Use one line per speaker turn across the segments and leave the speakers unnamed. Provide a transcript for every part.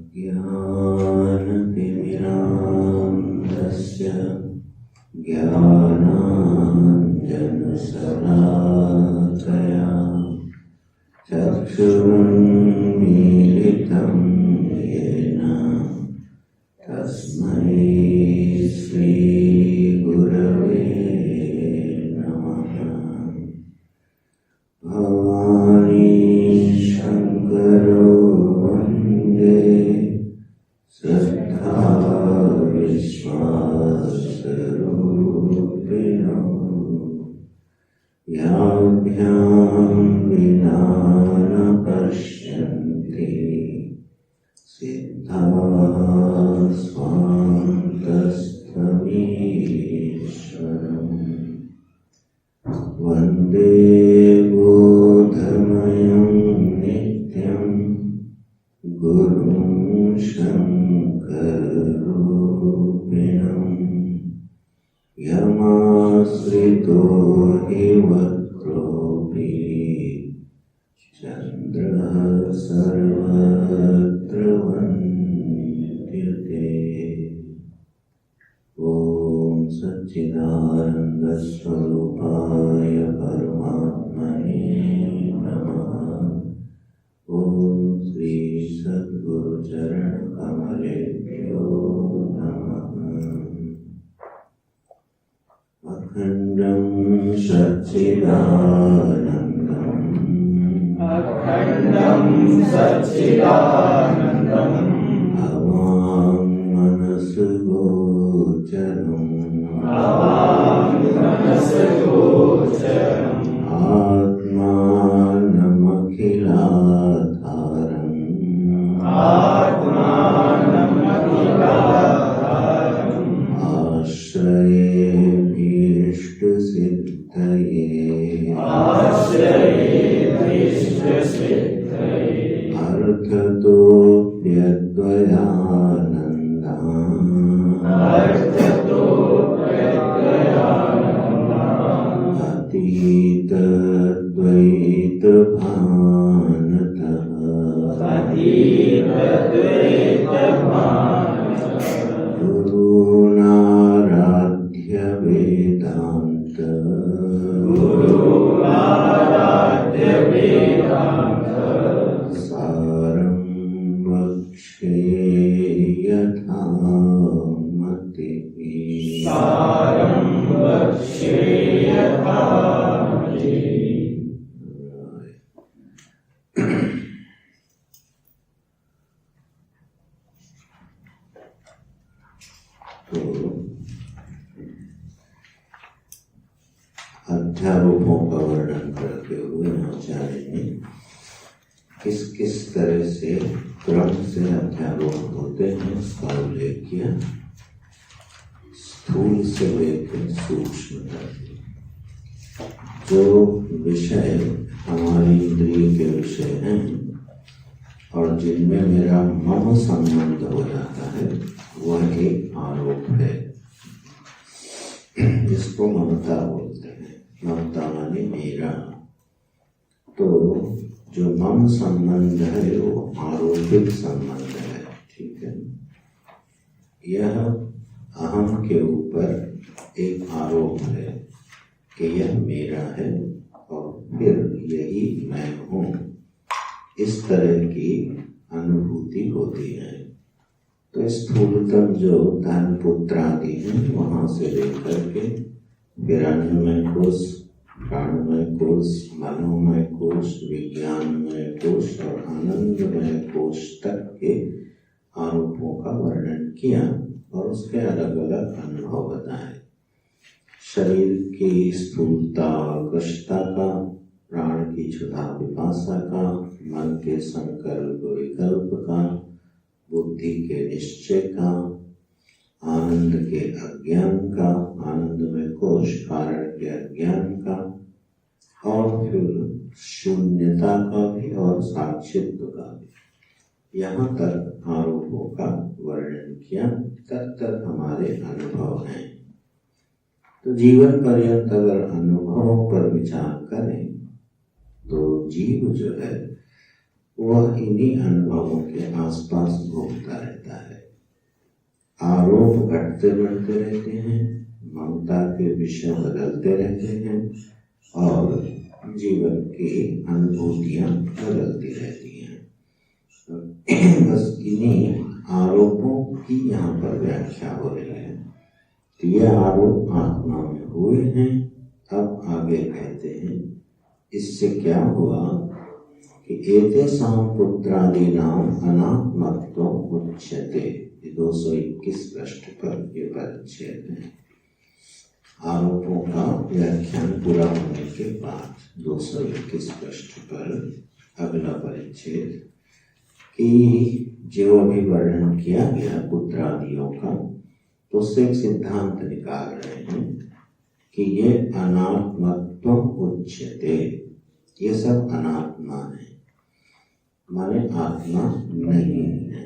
अज्ञानतिमिरान्धस्य ज्ञानाञ्जनशलाकया चक्षुरुन्मीलितं येन तस्मै श्रीगुरवे नमः। भवानी शङ्करो वन्दे श्रद्धा विश्वासरूपिणो याभ्यां विना न पश्यन्ति सिद्धाः स्वान्तस्थमीश्वरम्। वन्दे बोधमयं नित्यं गुरुं शङ्कररूपिणम्। यमाश्रितो हि वक्रोऽपि चन्द्रः सर्वत्र वन्द्यते। ॐ सच्चिदानन्दस्वरूपाय परमात्मने नमः। ॐ श्री सद्गुरुचरणकमलेभ्यो नमः। अखण्डं सच्चिदानन्दम् अवां मनसगोचरम् आत्मानमखिलाधारम् आश्रयेभीष्टसिद्धये अर्थतोऽप्यद्वयानन्दम् अतीतद्वैतभानतः गुरूणाराध्य वेदान्त सारं वक्ष्ये यथामतिः। तो अध्यारोपों का वर्णन करते हुए आचार्य ने किस किस तरह से क्रम से अध्यारोप होते हैं उसका उल्लेख किया। स्थूल से लेकर सूक्ष्म तक जो विषय हमारी इंद्रिय के विषय हैं और जिनमें मेरा मम संबंध हो जाता है वह एक आरोप है, जिसको ममता बोलते हैं। ममता माने मेरा। तो जो मम संबंध है वो आरोपित संबंध है, ठीक है। यह अहम के ऊपर एक आरोप है कि यह मेरा है और फिर यही मैं हूँ। इस तरह की अनुभूति होती है। तो स्थूलतम जो धन पुत्र आदि हैं वहाँ से लेकर के फिर अन्नमय कोश, प्राणमय कोश, मनोमय कोश, विज्ञानमय कोश और आनंदमय कोश तक के आरोपों का वर्णन किया और उसके अलग अलग अनुभव बताए। शरीर की स्थूलता कृष्णता का, प्राण की क्षुधा पिपासा का, मन के संकल्प विकल्प का, बुद्धि के निश्चय का, आनंद के अज्ञान का, आनंदमय कोश कारण के अज्ञान का, और फिर शून्यता का भी और साक्षित्व का भी। यहाँ तक आरोपों का वर्णन किया। तब तक हमारे अनुभव हैं। तो जीवन पर्यंत अगर अनुभवों पर विचार करें तो जीव जो है वह इन्हीं अनुभवों के आसपास घूमता आरोप घटते बढ़ते रहते हैं, ममता के विषय बदलते रहते हैं और जीवन की अनुभूतियां बदलती रहती हैं। बस इन्हीं आरोपों की यहाँ पर व्याख्या हो रही है। तो ये आरोप आत्मा में हुए हैं। अब आगे कहते हैं इससे क्या हुआ कि एतेषां पुत्रादीनां अनात्मत्वम् उच्यते। 221 पृष्ठ पर ये परिच्छेद है। आरोपों का व्याख्यान पूरा होने के बाद 221 पृष्ठ पर अगला परिच्छेद कि जो अभी वर्णन किया गया पुत्रादियों का, तो उससे एक सिद्धांत निकाल रहे हैं कि ये अनात्मत्वम् उच्यते, ये सब अनात्मा है, माने आत्मा नहीं है।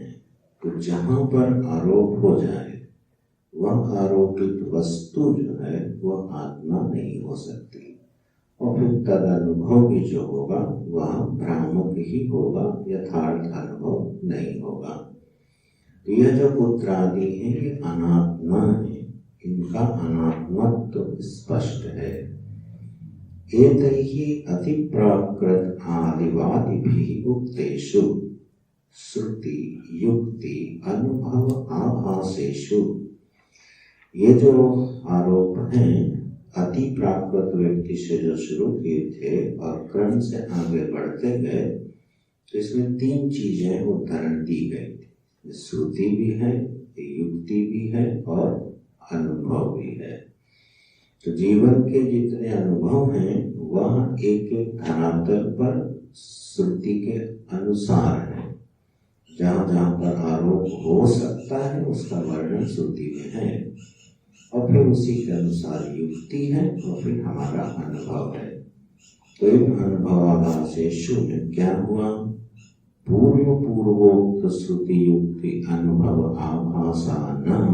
तो जहाँ पर आरोप हो जाए वह आरोपित वस्तु जो है वह आत्मा नहीं हो सकती, और फिर तद अनुभव भी जो होगा वह भ्रामक ही होगा, यथार्थ अनुभव नहीं होगा। तो यह जो पुत्रादि है ये अनात्मा है, इनका अनात्मत्व स्पष्ट है। एतैहि अतिप्राकृत आदिवादिभिः उक्तेषु श्रुति युक्ति अनुभव आभासेषु, ये जो आरोप हैं अति प्राकृत व्यक्ति से जो शुरू किए थे और क्रम से आगे बढ़ते गए, तो इसमें 3 चीजें उदाहरण दी गई थी। श्रुति भी है, युक्ति भी है और अनुभव भी है। तो जीवन के जितने अनुभव हैं वह एक एक धरातल पर श्रुति के अनुसार है। जहाँ जहाँ पर आरोप हो सकता है उसका वर्णन श्रुति में है, और फिर उसी के अनुसार युक्ति है और फिर हमारा अनुभव है। तो इन अनुभवाभासेषु में क्या हुआ? पूर्वोक्त श्रुति युक्ति अनुभव आभासानां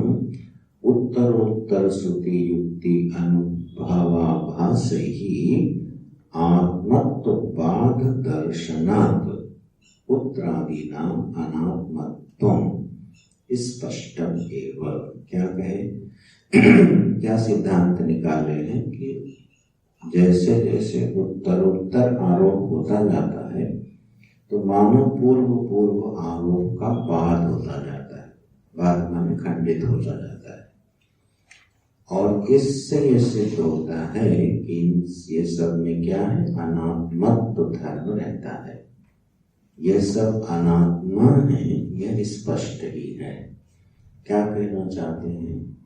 उत्तरोत्तर श्रुति युक्ति अनुभवाभासैः आत्मत्वबाध दर्शनात् पुत्रादीनां अनात्मत्वम् स्पष्टम एव। क्या कहे, क्या सिद्धांत निकाले हैं कि जैसे जैसे उत्तरोत्तर आरोप होता जाता है तो मानो पूर्व आरोप का बाद होता जाता है, बाद में खंडित होता जाता है। और इससे ये सिद्ध होता है कि ये सब में क्या है, अनात्मत्व धर्म रहता है। ये सब अनात्मा है, यह स्पष्ट ही है। क्या कहना चाहते हैं?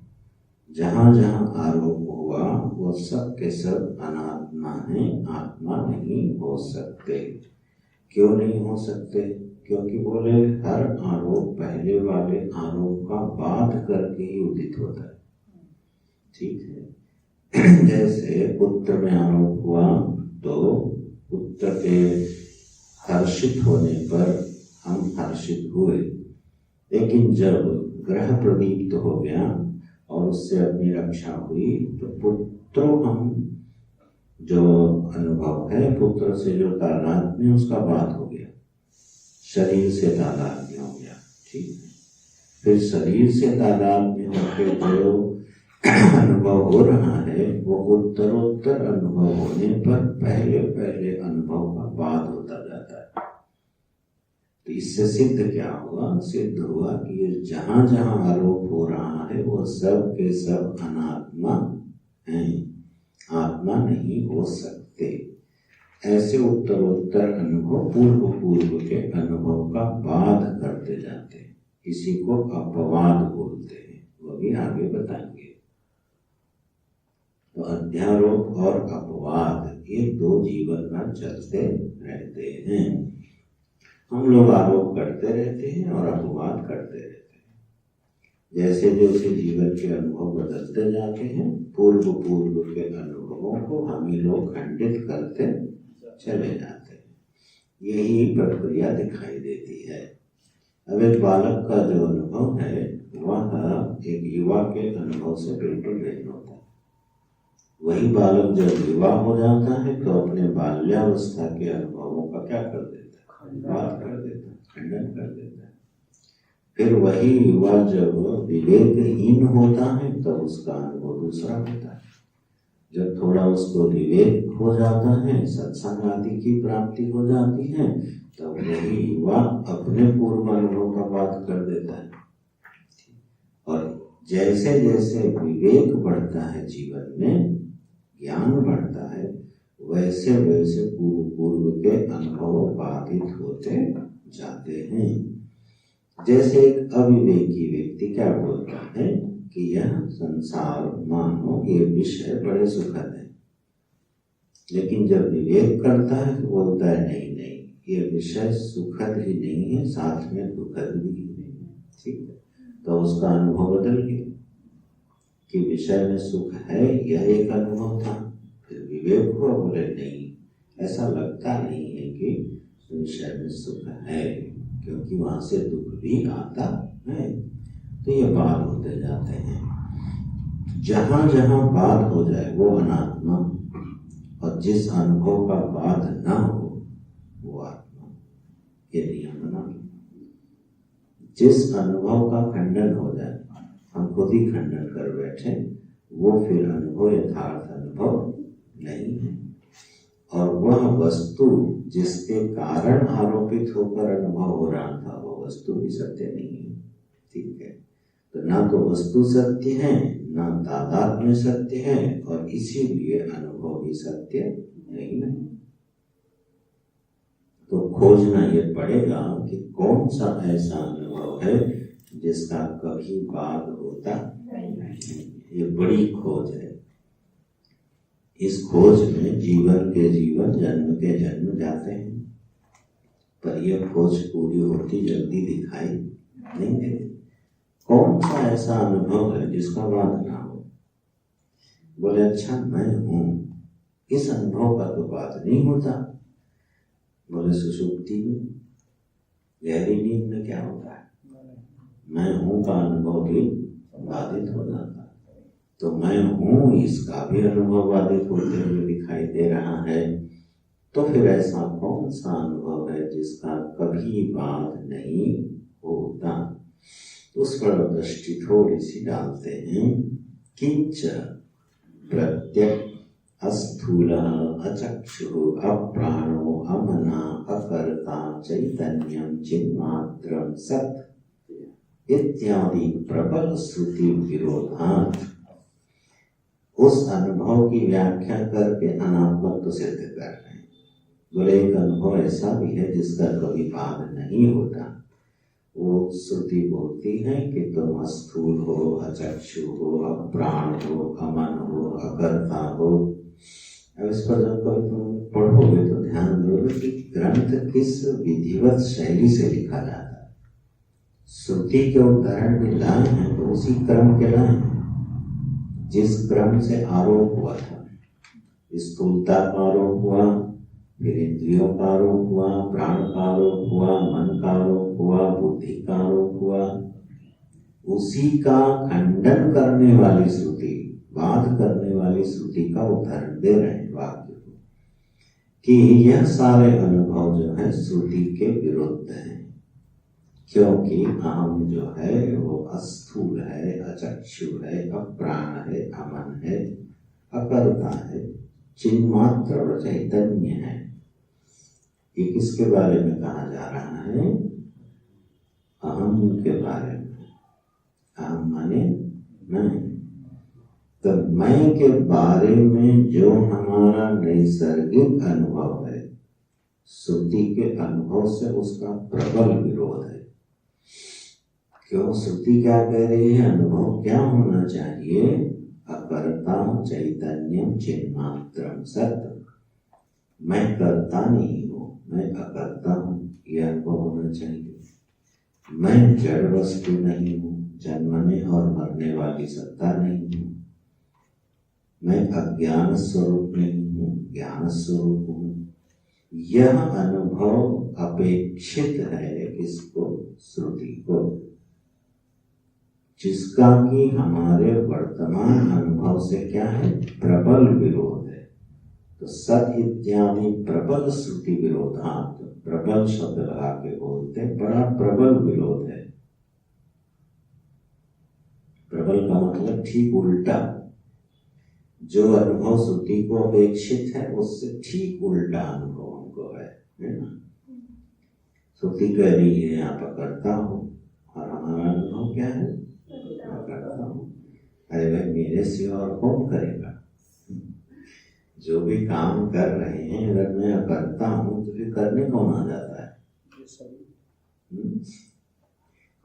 जहाँ जहाँ आरोप हुआ वो सब के सब अनात्मा है, आत्मा नहीं हो सकते। क्यों नहीं हो सकते? क्योंकि बोले हर आरोप पहले वाले आरोप का बाध करके ही उदित होता है। ठीक है, जैसे पुत्र में आरोप हुआ तो पुत्र के हर्षित होने पर हम हर्षित हुए, लेकिन जब ग्रह प्रदीप्त हो गया और उससे अपनी रक्षा हुई तो पुत्रो हम जो अनुभव है, पुत्र से जो तादात्म्य उसका बात हो गया, शरीर से तादात्म्य हो गया। ठीक है, फिर शरीर से तादात्म्य होकर जो अनुभव हो रहा है वो उत्तरोत्तर अनुभव होने पर पहले पहले अनुभव का बाद होता जाता है। तो इससे सिद्ध क्या हुआ? सिद्ध हुआ कि ये जहाँ जहाँ आरोप हो रहा है वो सब के सब अनात्मा हैं, आत्मा नहीं हो सकते। ऐसे उत्तरोत्तर अनुभव पूर्व के अनुभव का बाध करते जाते हैं, इसी को अपवाद बोलते हैं, वो भी आगे बताएंगे। तो अध्यारोप और अपवाद ये 2 जीवन में चलते रहते हैं। हम लोग आरोप करते रहते हैं और अपवाद करते रहते हैं। जैसे जैसे जीवन के अनुभव बदलते जाते हैं, पूर्व के अनुभवों को हम ही लोग खंडित करते चले जाते हैं। यही प्रक्रिया दिखाई देती है। अब एक बालक का जो अनुभव है वह एक युवा के अनुभव से बिल्कुल नहीं होता। वही बालक जब युवा हो जाता है तो अपने बाल्यावस्था के अनुभवों का क्या कर देता है? बात कर देता है, खंडन कर देता है। फिर वही युवा जब विवेकहीन होता है तब उसका अनुभव दूसरा होता है। जब थोड़ा उसको विवेक हो जाता है, सत्संग आदि की प्राप्ति हो जाती है, तब वही युवा अपने पूर्व अनुभव का बात कर देता है। और जैसे जैसे विवेक बढ़ता है जीवन में, ज्ञान बढ़ता है, वैसे वैसे पूर्व के अनुभव बाधित होते जाते हैं। जैसे एक अविवेकी व्यक्ति क्या बोलता है कि यह संसार मानो ये विषय बड़े सुखद है, लेकिन जब विवेक करता है तो बोलता है नहीं नहीं, ये विषय सुखद ही नहीं है, साथ में दुखद भी नहीं है। ठीक है, तो उसका अनुभव बदल गया कि विषय में सुख है, यह एक अनुभव था। फिर विवेक हुआ, बोले नहीं, ऐसा लगता नहीं है कि विषय में सुख है, क्योंकि वहां से दुख भी आता है। तो ये बात होते जाते हैं। जहां जहां बात हो जाए वो अनात्मा, और जिस अनुभव का बात ना हो वो आत्मा। ये नियम बना। जिस अनुभव का खंडन हो जाए, हम खुद ही खंडन कर बैठे, वो फिर अनुभव यथार्थ अनुभव नहीं है। और वह वस्तु जिसके कारण आरोपित होकर अनुभव हो रहा था, वो वस्तु भी सत्य नहीं है। ठीक है, तो ना तो वस्तु सत्य है, ना तादात्म्य सत्य है, और इसीलिए अनुभव भी सत्य नहीं है। तो खोजना ये पड़ेगा कि कौन सा ऐसा अनुभव है जिसका कभी बाद होता नहीं। ये बड़ी खोज है। इस खोज में जीवन के जीवन, जन्म के जन्म जाते हैं, पर यह खोज पूरी होती जल्दी दिखाई नहीं देती। कौन सा ऐसा अनुभव है जिसका बाद ना हो? बोले अच्छा मैं हूं, इस अनुभव का तो बात नहीं होता। बोले सुषुप्ति में, गहरी नींद में क्या होता है? मैं हूं का अनुभव भी बाधित हो जाता है। तो मैं हूं इसका भी अनुभव बाधित होते हुए दिखाई दे रहा है। तो फिर ऐसा कौन सा अनुभव है जिसका कभी बाद नहीं होता? उस पर दृष्टि थोड़ी सी डालते हैं। किंच प्रत्यक अस्थूल अचक्षु अप्राणो अमना अकर्ता चैतन्यम चिन्मात्रम सत् इत्यादि प्रबल श्रुति विरोधात उस अनुभव की व्याख्या करके अनात्मत्व सिद्ध कर रहे हैं। बोले एक अनुभव ऐसा भी है जिसका कभी बाद नहीं होता। वो श्रुति बोलती है कि तुम अस्थूल हो, अचक्षु हो, अप्राण हो, अमन हो, अकर्ता हो। अब इस पर जब कभी तुम पढ़ोगे तो ध्यान दोगे कि ग्रंथ किस विधिवत शैली से लिखा जाता है। श्रुति के उदाहरण भी लाए हैं तो उसी क्रम के लाए हैं जिस क्रम से आरोप हुआ था। स्थूलता का आरोप हुआ, फिर इंद्रियों का आरोप हुआ, प्राण का आरोप हुआ, मन का आरोप हुआ, बुद्धि का आरोप हुआ। उसी का खंडन करने वाली श्रुति, बाध करने वाली श्रुति का उदाहरण दे रहे हैं वाक्य को कि यह सारे अनुभव जो है श्रुति के विरुद्ध हैं, क्योंकि अहम जो है वो अस्थूल है, अचक्षु है, अप्राण है, अमन है, अकर्ता है, चिन्मात्र और चैतन्य है। ये किसके बारे में कहा जा रहा है? अहम के बारे में। अहम माने मैं। तो मैं के बारे में जो हमारा नैसर्गिक अनुभव है, श्रुति के अनुभव से उसका प्रबल विरोध है। क्यों? श्रुति क्या कह रही है? अनुभव क्या होना चाहिए? अकर्ता चैतन्यम चिन्मात्रम सत्। मैं करता नहीं हूँ, मैं अकर्ता हूँ, यह अनुभव होना चाहिए। मैं जड़ वस्तु नहीं हूँ, जन्मने और मरने वाली सत्ता नहीं हूँ। मैं अज्ञान स्वरूप नहीं हूँ, ज्ञान स्वरूप हूँ। यह अनुभव अपेक्षित है किसको? श्रुति को, जिसका कि हमारे वर्तमान अनुभव से क्या है? प्रबल विरोध है। तो सत इत्यादि प्रबल श्रुति विरोधात, प्रबल शब्द लगा के बोलते, बड़ा प्रबल विरोध है। मतलब ठीक उल्टा, जो अनुभव श्रुति को अपेक्षित है उससे ठीक उल्टा अनुभव हमको है ना। श्रुति कह रही है यहाँ पकड़ता हूँ, और हमारा अनुभव क्या है, पकड़ता हूँ। अरे भाई मेरे सिवा और कौन करेगा? जो भी काम कर रहे हैं अगर मैं करता हूँ तो फिर करने कौन आ जाता है?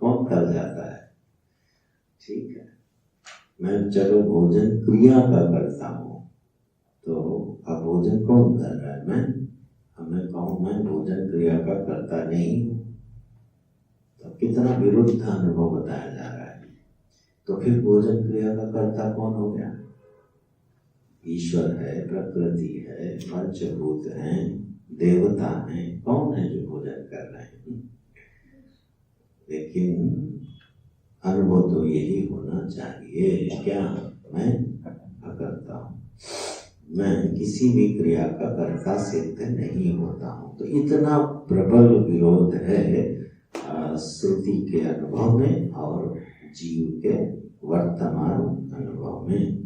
कौन कर जाता है? ठीक है, मैं चलो भोजन क्रिया का करता हूँ, तो अब भोजन कौन कर रहा है? मैं। हमें कहूँ मैं भोजन क्रिया का करता नहीं हूँ, तो कितना विरुद्ध अनुभव बताया जा रहा है। तो फिर भोजन क्रिया का कर्ता कौन हो गया? ईश्वर है, प्रकृति है, पंचभूत हैं, देवता हैं, कौन है जो भोजन कर रहे हैं? लेकिन अनुभव तो यही होना चाहिए, क्या मैं करता हूँ, मैं किसी भी क्रिया का कर्ता सिद्ध नहीं होता हूँ। तो इतना प्रबल विरोध है श्रुति के अनुभव में और जीव के वर्तमान अनुभव में।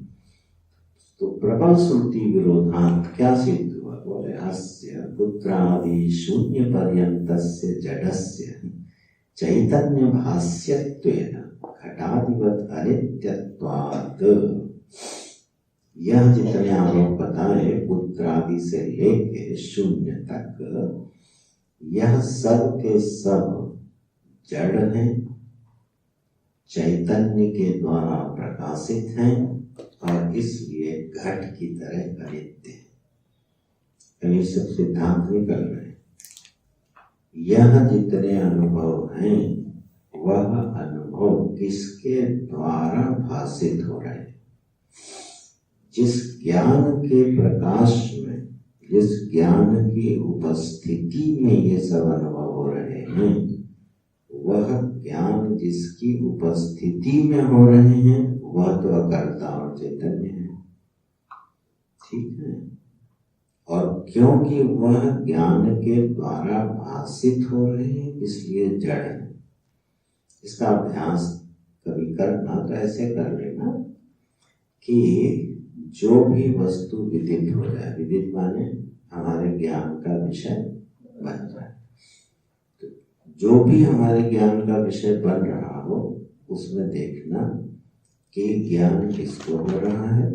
तो प्रबल श्रुति विरोधांत क्या सिद्ध हुआ? बोले अस्य पुत्रादि शून्य पर्यन्तस्य जडस्य चैतन्य भाष्यत्वेन घटादिवत् अनित्यत्वात्। यह जितने आरोप बताए पुत्रादि से लेके शून्य तक, यह सब के सब जड़ हैं, चैतन्य के द्वारा प्रकाशित हैं और इसलिए घट की तरह अनित्य है। कहीं सब सिद्धांत निकल रहे। यह जितने अनुभव हैं वह अनुभव किसके द्वारा भाषित हो रहे हैं? जिस ज्ञान के प्रकाश में, जिस ज्ञान की उपस्थिति में ये सब अनुभव हो रहे हैं, वह ज्ञान जिसकी उपस्थिति में हो रहे हैं वह तो अकर्ता और चैतन्य है। ठीक है, और क्योंकि वह ज्ञान के द्वारा भाषित हो रहे हैं इसलिए जड़ है। इसका अभ्यास कभी करना तो ऐसे कर लेना कि जो भी वस्तु विदित हो जाए, विदित माने हमारे ज्ञान का विषय बन जाए, तो जो भी हमारे ज्ञान का विषय बन रहा हो उसमें देखना कि ज्ञान किसको हो रहा है,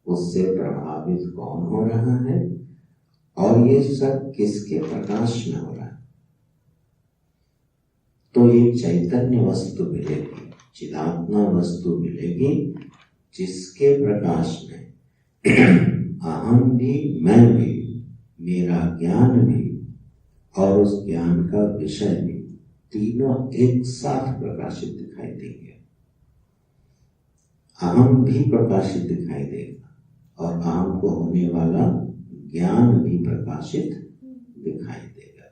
उससे प्रभावित कौन हो रहा है, और ये सब किसके प्रकाश में हो रहा है। तो ये चैतन्य वस्तु मिलेगी, चिदात्मा वस्तु मिलेगी, जिसके प्रकाश में अहम भी, मैं भी, मेरा ज्ञान भी और उस ज्ञान का विषय भी, तीनों एक साथ प्रकाशित दिखाई देंगे। अहम भी प्रकाशित दिखाई देगा और अहम को होने वाला ज्ञान भी प्रकाशित दिखाई देगा।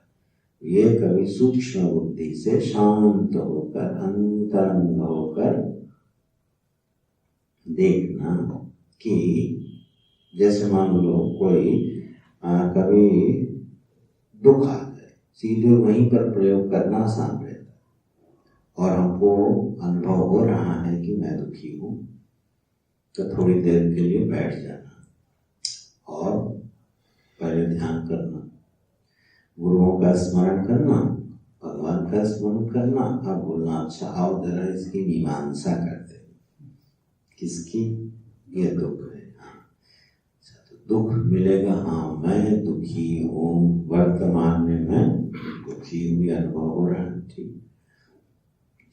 ये कभी सूक्ष्म बुद्धि से शांत होकर, अंतरंग होकर देखना कि जैसे मान लो कोई कभी दुख आ जाए, सीधे वहीं पर प्रयोग करना आसान रहता है और हमको अनुभव हो रहा है कि मैं दुखी हूँ, तो थोड़ी देर के लिए बैठ जाना और पहले ध्यान करना, गुरुओं का स्मरण करना, भगवान का स्मरण करना, अब बोलना अच्छा आओ जरा इसकी मीमांसा करते हैं। किसकी? ये दुख है। तो दुख मिलेगा, हाँ मैं दुखी हूँ, वर्तमान में मैं दुखी हूँ, ये अनुभव हो रहा है। ठीक,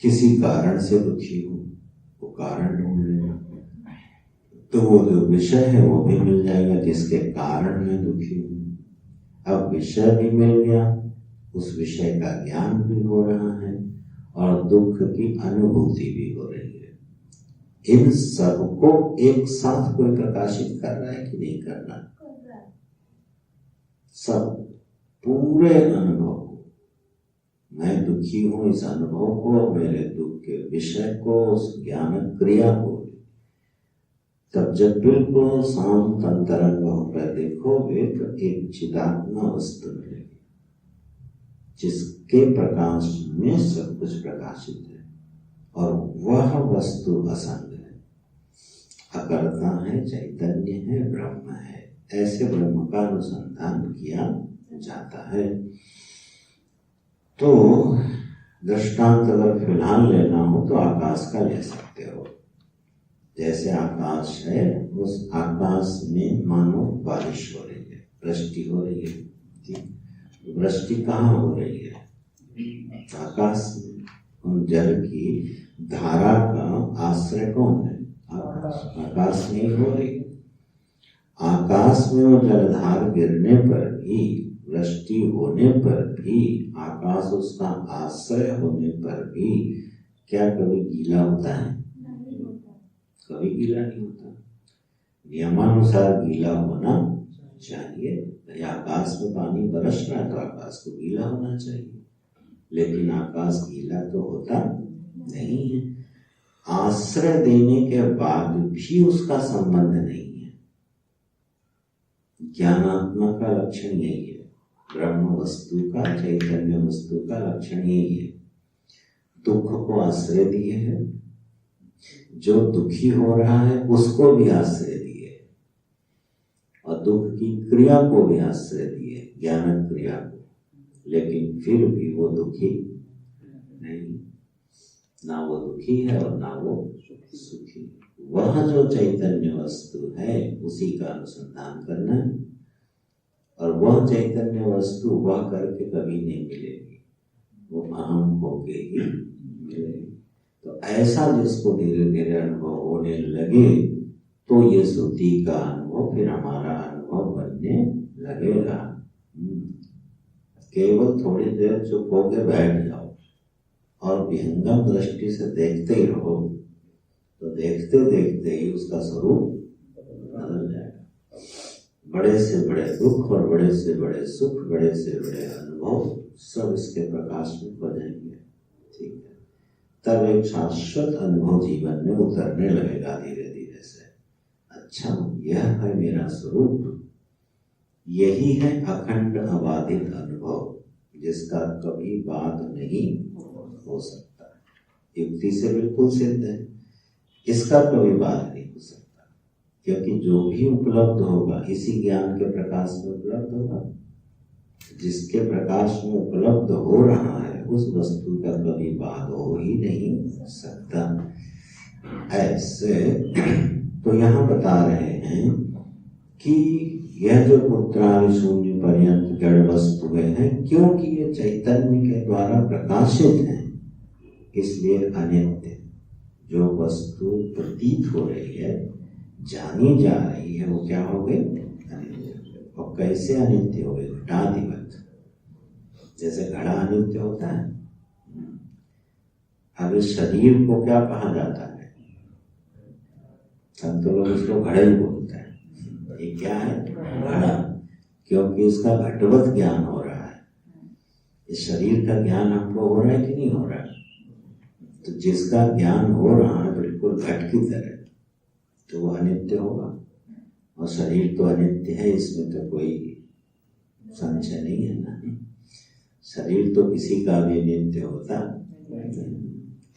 किसी कारण से दुखी हूँ, वो कारण ढूंढ लेगा, तो वो जो विषय है वो भी मिल जाएगा जिसके कारण मैं दुखी हूँ। अब विषय भी मिल गया, उस विषय का ज्ञान भी हो रहा है और दुख की अनुभूति भी हो रही है। इन सबको एक साथ कोई प्रकाशित कर रहा है कि नहीं कर रहा? सब पूरे अनुभव को, मैं दुखी हूँ इस अनुभव को, मेरे दुख के विषय को, उस ज्ञान क्रिया को, तब जब बिल्कुल शांत अंतरंग होकर देखोगे तो एक चिदात्मा वस्तु मिलेगी जिसके प्रकाश में सब कुछ प्रकाशित है और वह वस्तु असंग है। अकर्ता है, चैतन्य है, ब्रह्म है, ऐसे ब्रह्म का अनुसंधान किया जाता है। तो दृष्टांत अगर फिलहाल लेना हो तो आकाश का ले सकते हो। जैसे आकाश है, उस आकाश में मानो बारिश हो रही है, वृष्टि हो रही है। ठीक, वृष्टि कहाँ हो रही है? आकाश में। जल की धारा का आश्रय कौन है? आकाश में हो रही है। आकाश में वो जलधार गिरने पर भी, वृष्टि होने पर भी, आकाश उसका आश्रय होने पर भी क्या कभी गीला होता है? कभी गीला नहीं होता। नियमानुसार गीला होना चाहिए। आकाश में पानी बरस रहा है तो आकाश को गीला होना चाहिए, लेकिन आकाश गीला तो होता नहीं है। आश्रय देने के बाद भी उसका संबंध नहीं है। ज्ञानात्मा का लक्षण यही है, ब्रह्म वस्तु का, चैतन्य वस्तु का लक्षण यही है। दुख को आश्रय दिए है, जो दुखी हो रहा है उसको भी आश्रय दिए, और दुख की क्रिया को भी आश्रय दिए, ज्ञान क्रिया को, लेकिन फिर भी वो दुखी नहीं, ना वो दुखी है और ना वो सुखी। वह जो चैतन्य वस्तु है उसी का अनुसंधान करना है, और वह चैतन्य वस्तु वह करके कभी नहीं मिलेगी, वो अहम होके ही मिलेगी। तो ऐसा जिसको धीरे धीरे अनुभव होने लगे तो ये श्रुति का अनुभव फिर हमारा अनुभव बनने लगेगा। केवल थोड़ी देर चुप होकर बैठ जाओ और विहंगम दृष्टि से देखते ही रहो, तो देखते देखते ही उसका स्वरूप बदल जाएगा। बड़े से बड़े दुख और बड़े से बड़े सुख, बड़े से बड़े अनुभव सब इसके प्रकाश में हो जाएंगे। ठीक है, तब एक शाश्वत अनुभव जीवन में उतरने लगेगा धीरे धीरे से। अच्छा, यह है मेरा स्वरूप, यही है अखंड अबाधित अनुभव, जिसका कभी बाध नहीं हो सकता। युक्ति से बिल्कुल सिद्ध है, इसका कभी बाध नहीं हो सकता, क्योंकि जो भी उपलब्ध होगा इसी ज्ञान के प्रकाश में उपलब्ध होगा। जिसके प्रकाश में उपलब्ध हो रहा है उस वस्तु का कभी बाध हो ही नहीं सकता। ऐसे तो यहाँ बता रहे हैं कि यह जो पुत्रादि शून्य पर्यंत जड़ वस्तुएं हैं, क्योंकि ये चैतन्य के द्वारा प्रकाशित हैं, इसलिए अनित्य। जो वस्तु प्रतीत हो रही है, जानी जा रही है, वो क्या हो गई? अनित्य। और कैसे अनित्य हो गई? घटाधिपत। जैसे घड़ा अनित्य होता है, अब इस शरीर को क्या कहा जाता है? सब तो लोग इसको घड़ा ही बोलते हैं। ये क्या है? घड़ा, क्योंकि इसका घटवत ज्ञान हो रहा है। इस शरीर का ज्ञान हमको हो रहा है कि नहीं हो रहा है? तो जिसका ज्ञान हो रहा है बिल्कुल घट की तरह, तो वो अनित्य होगा। और शरीर तो अनित्य है, इसमें तो कोई संशय नहीं है ना। शरीर तो किसी का भी नित्य होता,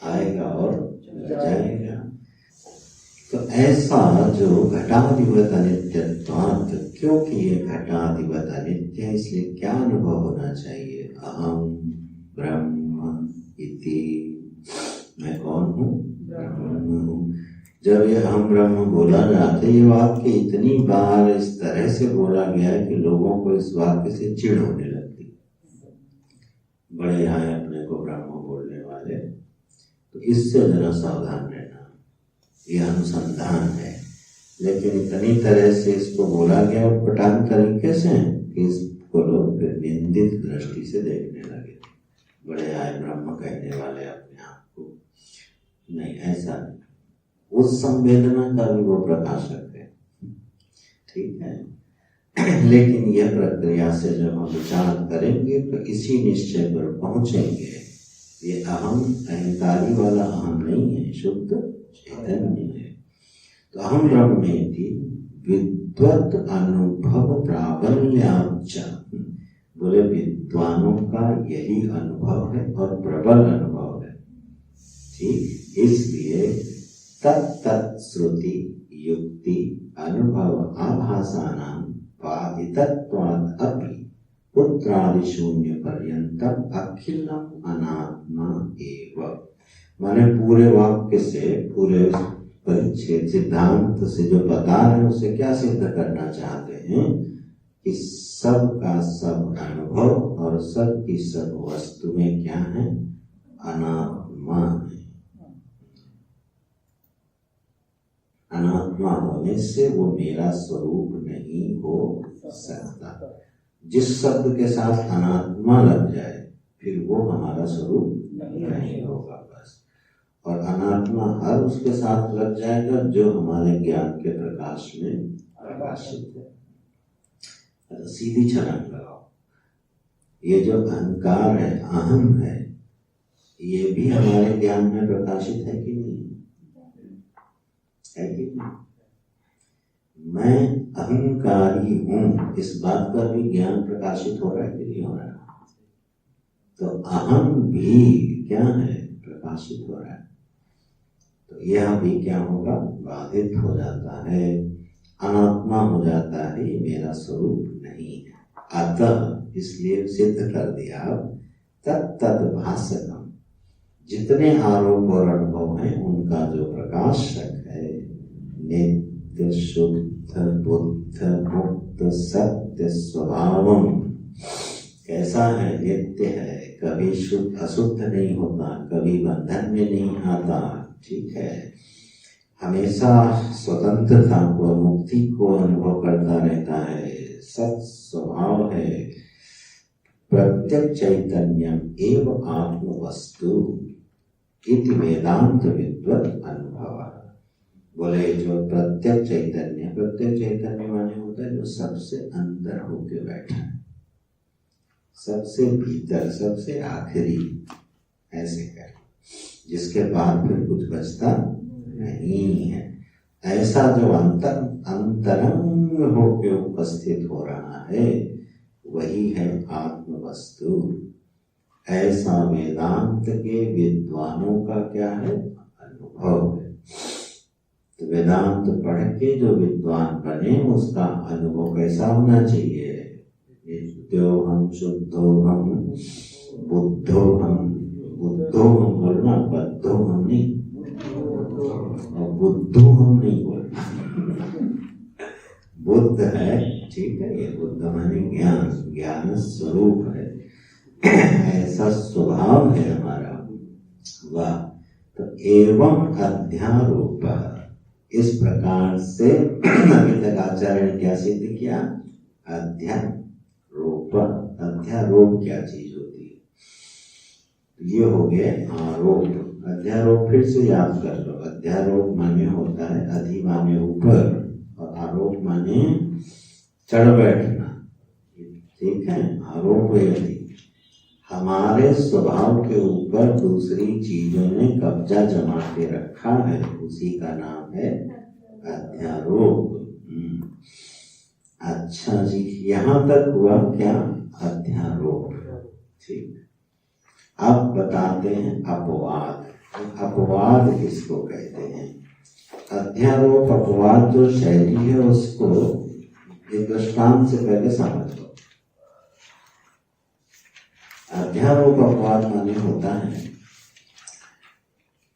आएगा और जाएगा। तो ऐसा जो घटाधिपत अनित्यत्वात्, क्योंकि ये घटाधिपत अनित्य है, इसलिए क्या अनुभव होना चाहिए? अहम ब्रह्म इति, मैं कौन हूँ? ब्रह्म हूँ। जब ये अहम ब्रह्म बोला जाता है, ये वाक्य इतनी बार इस तरह से बोला गया है कि लोगों को इस वाक्य से चिढ़ होने लगती। बड़े आए अपने को ब्रह्म बोलने वाले, तो इससे जरा सावधान रहना। यह अनुसंधान है, लेकिन इतनी तरह से इसको बोला गया उटपटांग तरीके से कि इसको लोग फिर निंदित दृष्टि से देखने लगे। बड़े आए ब्रह्म कहने वाले अपने आप को, नहीं, ऐसा नहीं। उस संवेदना का भी वो प्रकाशक है। ठीक है, लेकिन यह प्रक्रिया से जब हम विचार करेंगे तो इसी निश्चय पर पहुंचेंगे। ये अहम अहंकारी वाला अहम नहीं है, शुद्ध चैतन्य है। तो अहम ब्रह्मेति विद्वत अनुभव प्राबल्याच्च, बोले विद्वानों का यही अनुभव है और प्रबल अनुभव है। ठीक, इसलिए तत् श्रुति युक्ति अनुभव आभासानां बाधितत्वात् अपि पुत्रादि शून्य पर्यंतम अखिलम अनात्मा एव। माने पूरे वाक्य से, पूरे परिच्छेद सिद्धांत से जो बता रहे हैं उसे क्या सिद्ध करना चाहते हैं कि सब का सब अनुभव और सब की सब वस्तुएं क्या है, अनात्मा है। अनात्मा होने से वो मेरा स्वरूप नहीं हो सकता। जिस शब्द के साथ अनात्मा लग जाए फिर वो हमारा स्वरूप नहीं होगा बस। और अनात्मा हर उसके साथ लग जाएगा जो हमारे ज्ञान के प्रकाश में प्रकाशित है। सीधी छलांग लगाओ। ये जो अहंकार है, अहम है, ये भी हमारे ज्ञान में प्रकाशित है कि नहीं? है कि नहीं? मैं अहंकारी हूं, इस बात का भी ज्ञान प्रकाशित हो रहा है कि नहीं हो रहा है? तो अहम भी क्या है, प्रकाशित हो रहा है। तो यह भी क्या होगा, बाधित हो जाता है, अनात्मा हो जाता है, ये मेरा स्वरूप नहीं है। अतः इसलिए सिद्ध कर दिया तत्तद भासकम, जितने आरोप और अनुभव हैं उनका जो प्रकाशक है, नित्य शुद्ध बुद्ध मुक्त सत्य स्वभावम, कैसा है, नित्य है, कभी शुद्ध अशुद्ध नहीं होता, कभी बंधन में नहीं आता, ठीक है, हमेशा स्वतंत्रता को, मुक्ति को अनुभव करता रहता है, सत स्वभाव है, प्रत्यक्ष चैतन्यम एवं आत्म वस्तु इति वेदांत विद्वत अनुभव। बोले जो प्रत्यक्ष चैतन्य माने होता है जो सबसे अंदर होके बैठा है, सबसे भीतर, सबसे आखिरी, ऐसे कर, जिसके बाद फिर कुछ बचता नहीं है। ऐसा जो अंतरंग होके उपस्थित हो रहा है वही है आत्म वस्तु। ऐसा वेदांत के विद्वानों का क्या है, अनुभव है। तो वेदांत पढ़ के जो विद्वान बने उसका अनुभव कैसा होना चाहिए, नित्योहम शुद्धोहम बुद्धोहम, बुद्धोहम बोलना, बद्धोहम नहीं, और बुद्धोहम नहीं बोलना। बुद्ध है, ठीक है, ये बुद्ध माने ज्ञान, ज्ञान स्वरूप है, ऐसा स्वभाव है हमारा। वाह। तो एवं अध्यारोप, इस प्रकार से अभी तक आचार्य ने क्या सिद्ध किया, अध्यारोप। अध्यारोप क्या चीज होती है, ये हो गए आरोप। अध्यारोप फिर से याद कर लो। अध्यारोप माने होता है अधि माने ऊपर, और आरोप माने चढ़ बैठना, ठीक है। आरोप यदि हमारे स्वभाव के ऊपर दूसरी चीजों ने कब्जा जमा के रखा है, उसी का नाम है अध्यारोप। अच्छा जी, यहां तक हुआ क्या, अध्यारोप, ठीक। अब बताते हैं अपवाद। अपवाद किसको कहते हैं? अध्यारोप अपवाद जो शैली है उसको एक दृष्टांत से पहले समझ लो। अध्यारोप अपवाद माने होता है,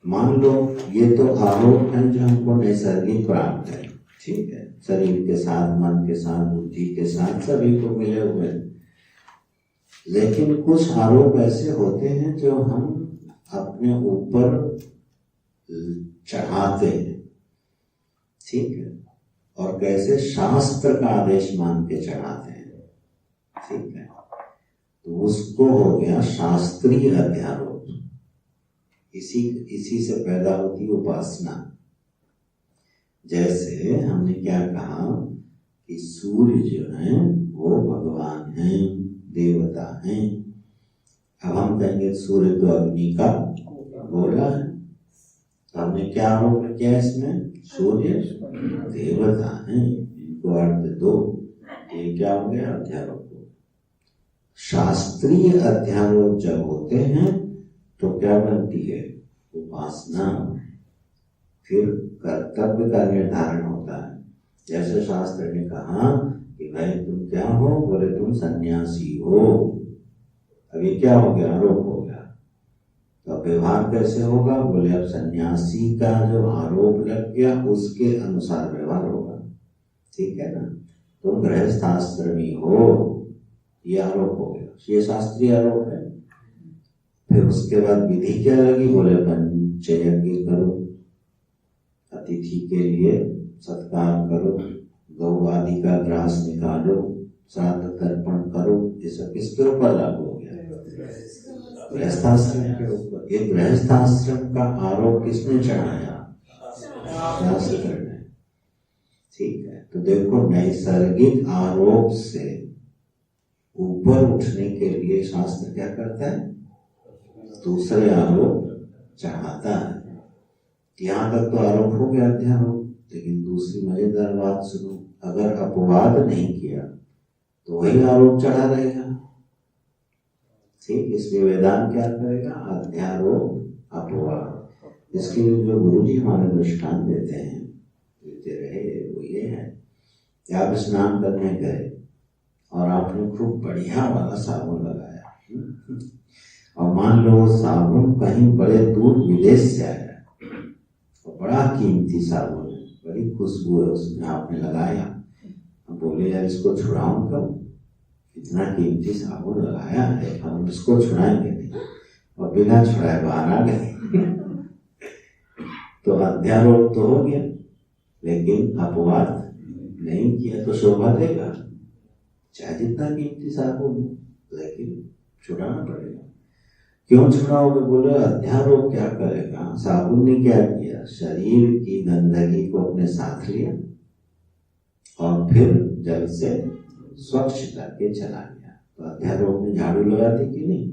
मान लो ये तो आरोप है जो हमको नैसर्गिक प्राप्त है, ठीक है, शरीर के साथ, मन के साथ, बुद्धि के साथ, सभी को मिले हुए। लेकिन कुछ आरोप ऐसे होते हैं जो हम अपने ऊपर चढ़ाते हैं, ठीक है, और कैसे शास्त्र का आदेश मान के चढ़ाते हैं, ठीक है। तो उसको हो गया शास्त्रीय अध्यारोप। इसी से पैदा होती उपासना। जैसे हमने क्या कहा कि सूर्य जो है वो भगवान हैं, देवता हैं। अब हम कहेंगे सूर्य तो अग्नि का गोला है, हमने क्या आरोप किया इसमें, सूर्य देवता हैं, इनको अर्थ दो, ये क्या हो गया, अध्यारोप। शास्त्रीय अध्यारोप जब होते हैं तो क्या बनती है, उपासना। फिर कर्तव्य का निर्धारण होता होता है। जैसे शास्त्र ने कहा कि भाई तुम क्या हो, बोले तुम सन्यासी हो। अभी क्या हो गया, आरोप हो गया। तो व्यवहार कैसे होगा, बोले अब सन्यासी का जो आरोप लग गया उसके अनुसार व्यवहार होगा। ठीक है ना। तुम गृहस्थाश्रमी हो, ये आरोप हो गया, ये शास्त्रीय आरोप है। फिर उसके बाद विधि क्या लगी, बोले पंचयज्ञ करो, अतिथि के लिए सत्कार करो, गौ आदि का ग्रास निकालो, श्राद्ध तर्पण करो। ये सब किसके ऊपर लागू हो गया, गृहस्थाश्रम के ऊपर। ये गृहस्थाश्रम का आरोप किसने चढ़ाया, शास्त्र ने। ठीक है। तो देखो नैसर्गिक आरोप से ऊपर उठने के लिए शास्त्र क्या करता है, दूसरे आरोप चढ़ाता है। यहाँ तक तो आरोप हो गया अध्यारोप, लेकिन दूसरी मजेदार बात सुनो, अगर अपवाद नहीं किया तो वही आरोप चढ़ा रहेगा। ठीक, इसलिए वेदांत क्या करेगा, अध्यारोप अपवाद। इसके लिए जो गुरु जी हमारे दृष्टांत देते हैं, देते रहे, वो ये है कि आप स्नान करने गए और आपने खूब बढ़िया वाला साबुन लगाया, और मान लो साबुन कहीं बड़े दूर विदेश से आया और बड़ा कीमती साबुन है, बड़ी खुशबू है उसमें, आपने लगाया। अब बोले यार इसको छुड़ाऊं कब, इतना कीमती साबुन लगाया है, हम इसको छुड़ाएंगे नहीं, और बिना छुड़ाए बाहर आ गए। तो अध्यारोप तो हो गया, लेकिन अपवाद नहीं किया तो शोभा देगा, चाहे जितना कीमती साबुन, लेकिन छुड़ाना पड़ेगा। क्यों छुड़ाओगे, बोले अध्यारोप क्या करेगा, साबुन ने क्या किया, शरीर की गंदगी को अपने साथ लिया और फिर जल से स्वच्छ करके चला गया। तो अध्यारोप में झाड़ू लगाती कि नहीं।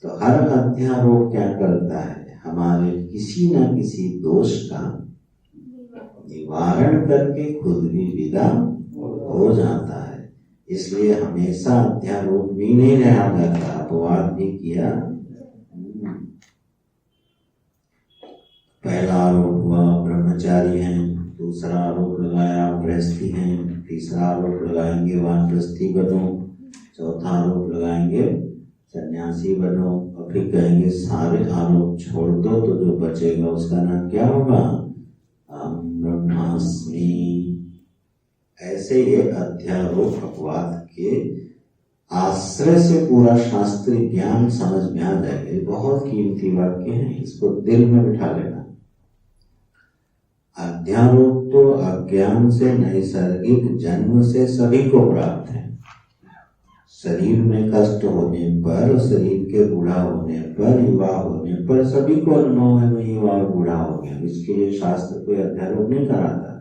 तो हर अध्यारोप क्या करता है, हमारे किसी न किसी दोष का निवारण करके खुद भी विदा हो जाता है। इसलिए हमेशा अध्यारोप भी नहीं रहा जाता, अपवाद भी किया। पहला आरोप हुआ ब्रह्मचारी हैं, दूसरा आरोप लगाया गृहस्थी हैं, तीसरा आरोप लगाएंगे वानप्रस्थी बनो, चौथा आरोप लगाएंगे सन्यासी बनो, और फिर कहेंगे सारे आरोप छोड़ दो तो जो बचेगा उसका नाम क्या होगा, अहम ब्रह्मास्मि। ऐसे ये अध्यारोप अपवाद के आश्रय से पूरा शास्त्रीय ज्ञान समझ में आ जाएगा। बहुत कीमती वाक्य है, इसको दिल में बिठा लेना। अध्यारोप तो अज्ञान से नैसर्गिक जन्म से सभी को प्राप्त है। शरीर में कष्ट होने पर, शरीर के बूढ़ा होने पर, युवा होने पर सभी को अनुभव है मैं युवा और बूढ़ा हो गया। इसके लिए शास्त्र कोई अध्यारोप नहीं कराता।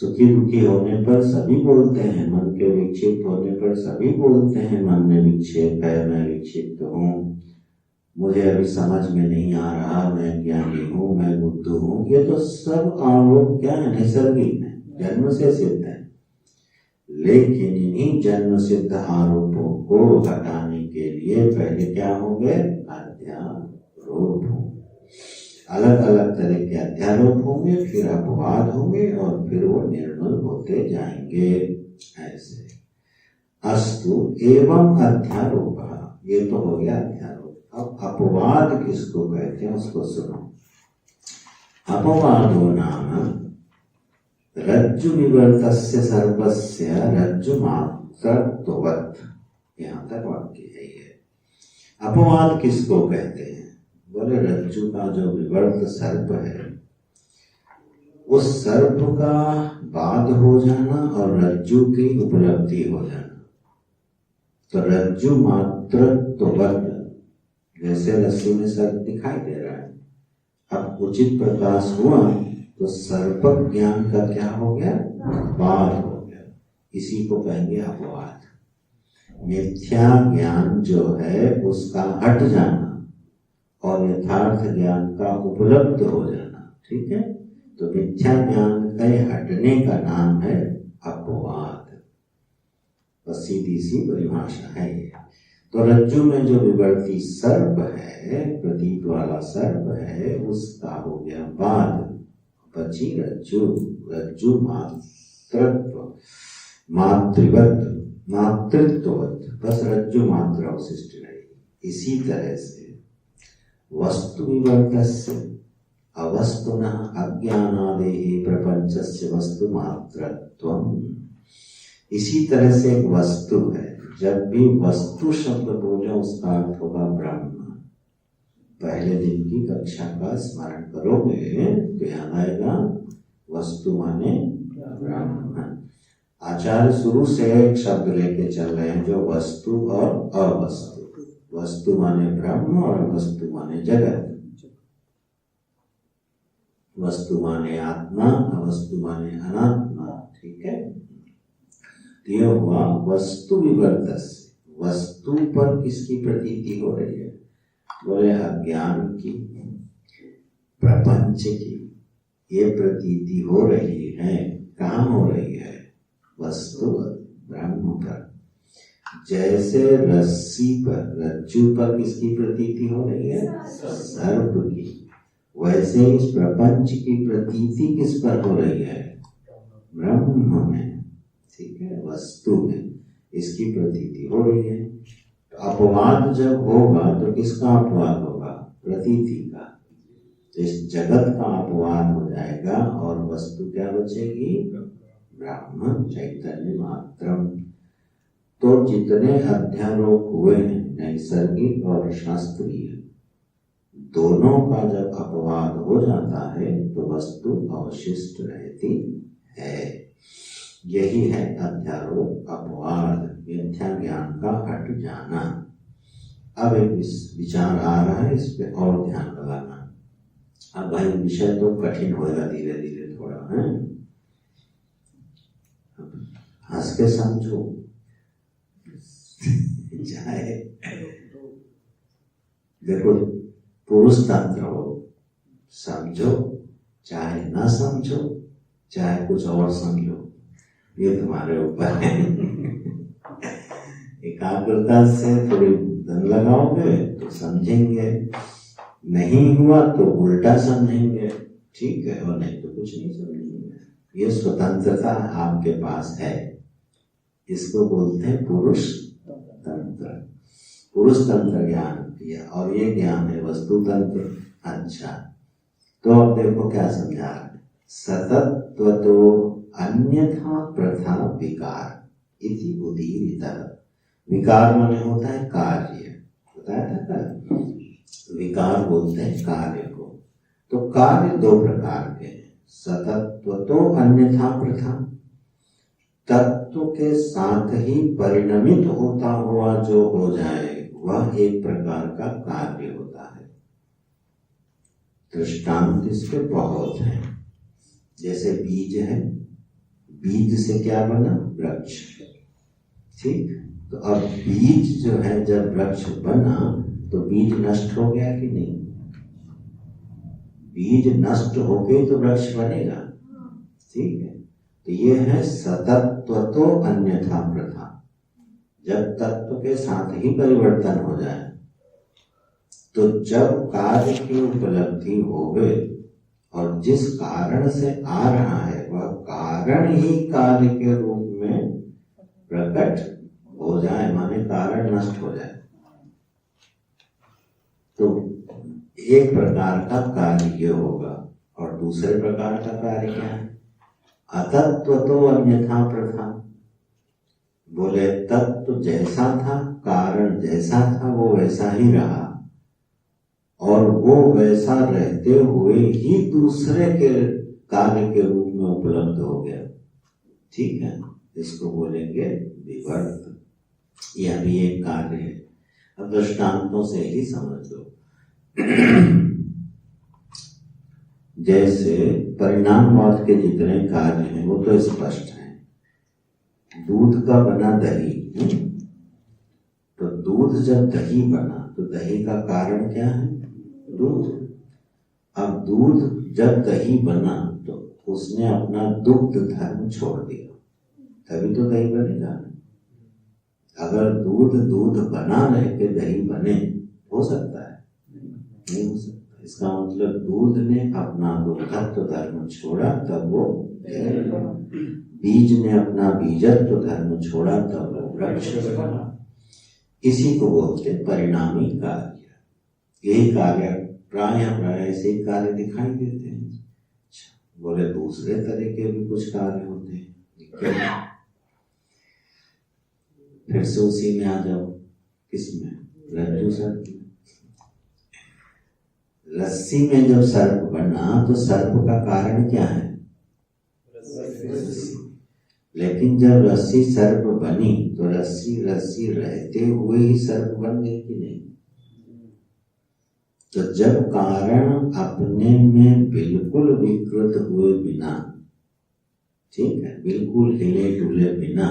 सुखी दुखी होने पर सभी बोलते हैं, मन के विक्षिप्त होने पर सभी बोलते हैं मन में विक्षेप है, मैं विक्षिप्त हूँ, मुझे अभी समझ में नहीं आ रहा, मैं ज्ञानी हूँ, मैं बुद्ध हूँ। ये तो सब आरोप क्या है, नैसर्गिक है, जन्म से सिद्ध है। लेकिन इन्हीं जन्म सिद्ध आरोपों को हटाने के लिए पहले क्या होंगे, अध्यारोप होंगे। अलग अलग तरह के अध्यारोप होंगे, फिर अपवाद होंगे, और फिर वो निर्मल होते जाएंगे। ऐसे अस्तु एवं अध्यारोप, ये तो हो गया अध्यारोप। अब अपवाद किसको कहते हैं उसको सुनो। अपवादो नाम रज्जु विवर्तस्य सर्वस्य रज्जु मात्रत्ववत्। यहाँ तक वाक्य है ये। अपवाद किसको कहते हैं, बोले रज्जु का जो विवर्त सर्प है, उस सर्प का बाध हो जाना और रज्जु की उपलब्धि हो जाना। तो रज्जु मात्रत्ववत्, जैसे रस्सी में सर्प दिखाई दे रहा है, अब उचित प्रकाश हुआ तो सर्प ज्ञान का क्या हो गया, बाध हो गया। इसी को कहेंगे अपवाद। मिथ्या ज्ञान जो है उसका हट जाना और यथार्थ ज्ञान का उपलब्ध हो जाना। ठीक है, तो मिथ्या ज्ञान के हटने का नाम है अपवाद। बस सीधी सी परिभाषा है ये। तो रज्जु में जो विवर्ती सर्प है, प्रतीत वाला सर्प है, उसका हो गया बाध। बची रज्जु, रज्जु मातृत्व, मातृत्ववत, बस रज्जु मात्र अवशिष्ट रहेगी। इसी तरह से वस्तु विवर्तस्य अवस्तुनः अज्ञानादेः प्रपंचस्य वस्तु मात्रत्वम्। इसी तरह से एक वस्तु है, जब भी वस्तु शब्द बोले उसका अर्थ होगा ब्रह्म। पहले दिन की कक्षा का स्मरण करोगे तो याद आएगा वस्तु माने ब्रह्म। आचार्य शुरू से एक शब्द लेके चल रहे हैं जो वस्तु और अवस्तु। वस्तु माने ब्रह्म और वस्तु माने जगत। वस्तु माने आत्मा, अवस्तु माने अनात्मा। ठीक है, यह हुआ वस्तु विवर्तस्य। वस्तु पर किसकी प्रतीति हो रही है? बोले अज्ञान की, प्रपंच की ये प्रतीति हो रही है। कहाँ हो रही है? वस्तु ब्रह्म पर। जैसे रस्सी पर, रज्जु पर किसकी प्रतीति हो रही है? सर्प की। वैसे इस प्रपंच की प्रतीति किस पर हो रही है? ब्रह्म में। ठीक है, वस्तु में इसकी प्रतीति हो रही है। तो अपवाद जब होगा तो किसका अपवाद होगा? प्रतीति का। तो इस जगत का अपवाद हो जाएगा और वस्तु क्या बचेगी? ब्रह्म चैतन्य मात्रम। तो जितने अध्यारोप हुए हैं, नैसर्गिक और शास्त्रीय, दोनों का जब अपवाद हो जाता है तो वस्तु अवशिष्ट रहती है। यही है अध्यारोप अपवाद, मिथ्या ज्ञान का हट जाना। अब एक विचार आ रहा है, इस पे और ध्यान लगाना। अब भाई विषय तो कठिन होगा धीरे धीरे थोड़ा है, हंस के समझो चाहे देखो पुरुष तंत्र हो, समझो चाहे ना समझो, चाहे कुछ और समझो, ये तुम्हारे ऊपर है। एकाग्रता से थोड़ी धन लगाओगे तो समझेंगे, नहीं हुआ तो उल्टा समझेंगे। ठीक है, और नहीं तो कुछ नहीं समझेंगे। ये स्वतंत्रता आपके पास है, इसको बोलते हैं पुरुष तंत्र। पुरुष तंत्र ज्ञान किया और ये ज्ञान है वस्तु तंत्र। अच्छा, तो अब देखो क्या समझा रहे हैं। सतत्वतो अन्यथा प्रथा विकार इति उदीरितः। विकार माने होता है कार्य, बताया था कल। विकार बोलते हैं कार्य को। तो कार्य दो प्रकार के हैं। सतत्वतो अन्यथा प्रथा, तत्व के साथ ही परिणमित होता हुआ जो हो जाए वह एक प्रकार का कार्य होता है। दृष्टांत इसके बहुत हैं। जैसे बीज है, बीज से क्या बना? वृक्ष। ठीक, तो अब बीज जो है जब वृक्ष बना तो बीज नष्ट हो गया कि नहीं? बीज नष्ट हो गई तो वृक्ष बनेगा। ठीक है, तो ये है सतत्वतो अन्यथा प्रथा। जब तत्व के साथ ही परिवर्तन हो जाए, तो जब कार्य की उपलब्धि होवे और जिस कारण से आ रहा है वह कारण ही कार्य के रूप में प्रकट हो जाए, माने कारण नष्ट हो जाए, तो एक प्रकार का कार्य ये होगा। और दूसरे प्रकार का कार्य क्या है? अतत्वतो अन्यथा प्रथा। बोले तत्व जैसा था, कारण जैसा था वो वैसा ही रहा, और वो वैसा रहते हुए ही दूसरे के कार्य के रूप में उपलब्ध हो गया। ठीक है, इसको बोलेंगे विवर्त। यह भी एक कार्य है। अब दृष्टांतों से ही समझ लो। जैसे परिणामवाद के जितने कार्य हैं वो तो स्पष्ट हैं। दूध का बना दही, तो दूध जब दही बना तो दही का कारण क्या है? दूध। अब दूध जब दही बना तो उसने अपना दुग्ध धर्म छोड़ दिया, तभी तो दही बनेगा। अगर दूध बना रह के दही बने, हो सकता है? नहीं हो सकता। इसका मतलब दूध ने अपना दुग्धत्व धर्म छोड़ा तब वो देह बना, बीज ने अपना बीजत्व धर्म छोड़ा तब वो वृक्ष बना। इसी को बोलते परिणामी कार्य। यही कार्य प्राय ऐसे कार्य दिखाई देते हैं। बोले दूसरे तरह के भी कुछ कार्य होते हैं, फिर से उसी में आ जाओ। किसमें? रज्जु सर्प। रस्सी में जब सर्प बना तो सर्प का कारण क्या है? रस्सी। लेकिन जब रस्सी सर्प बनी तो रस्सी रस्सी रहते हुए ही सर्प बन गई कि नहीं? तो जब कारण अपने में बिल्कुल विकृत हुए बिना, ठीक है, बिल्कुल हिले डुले बिना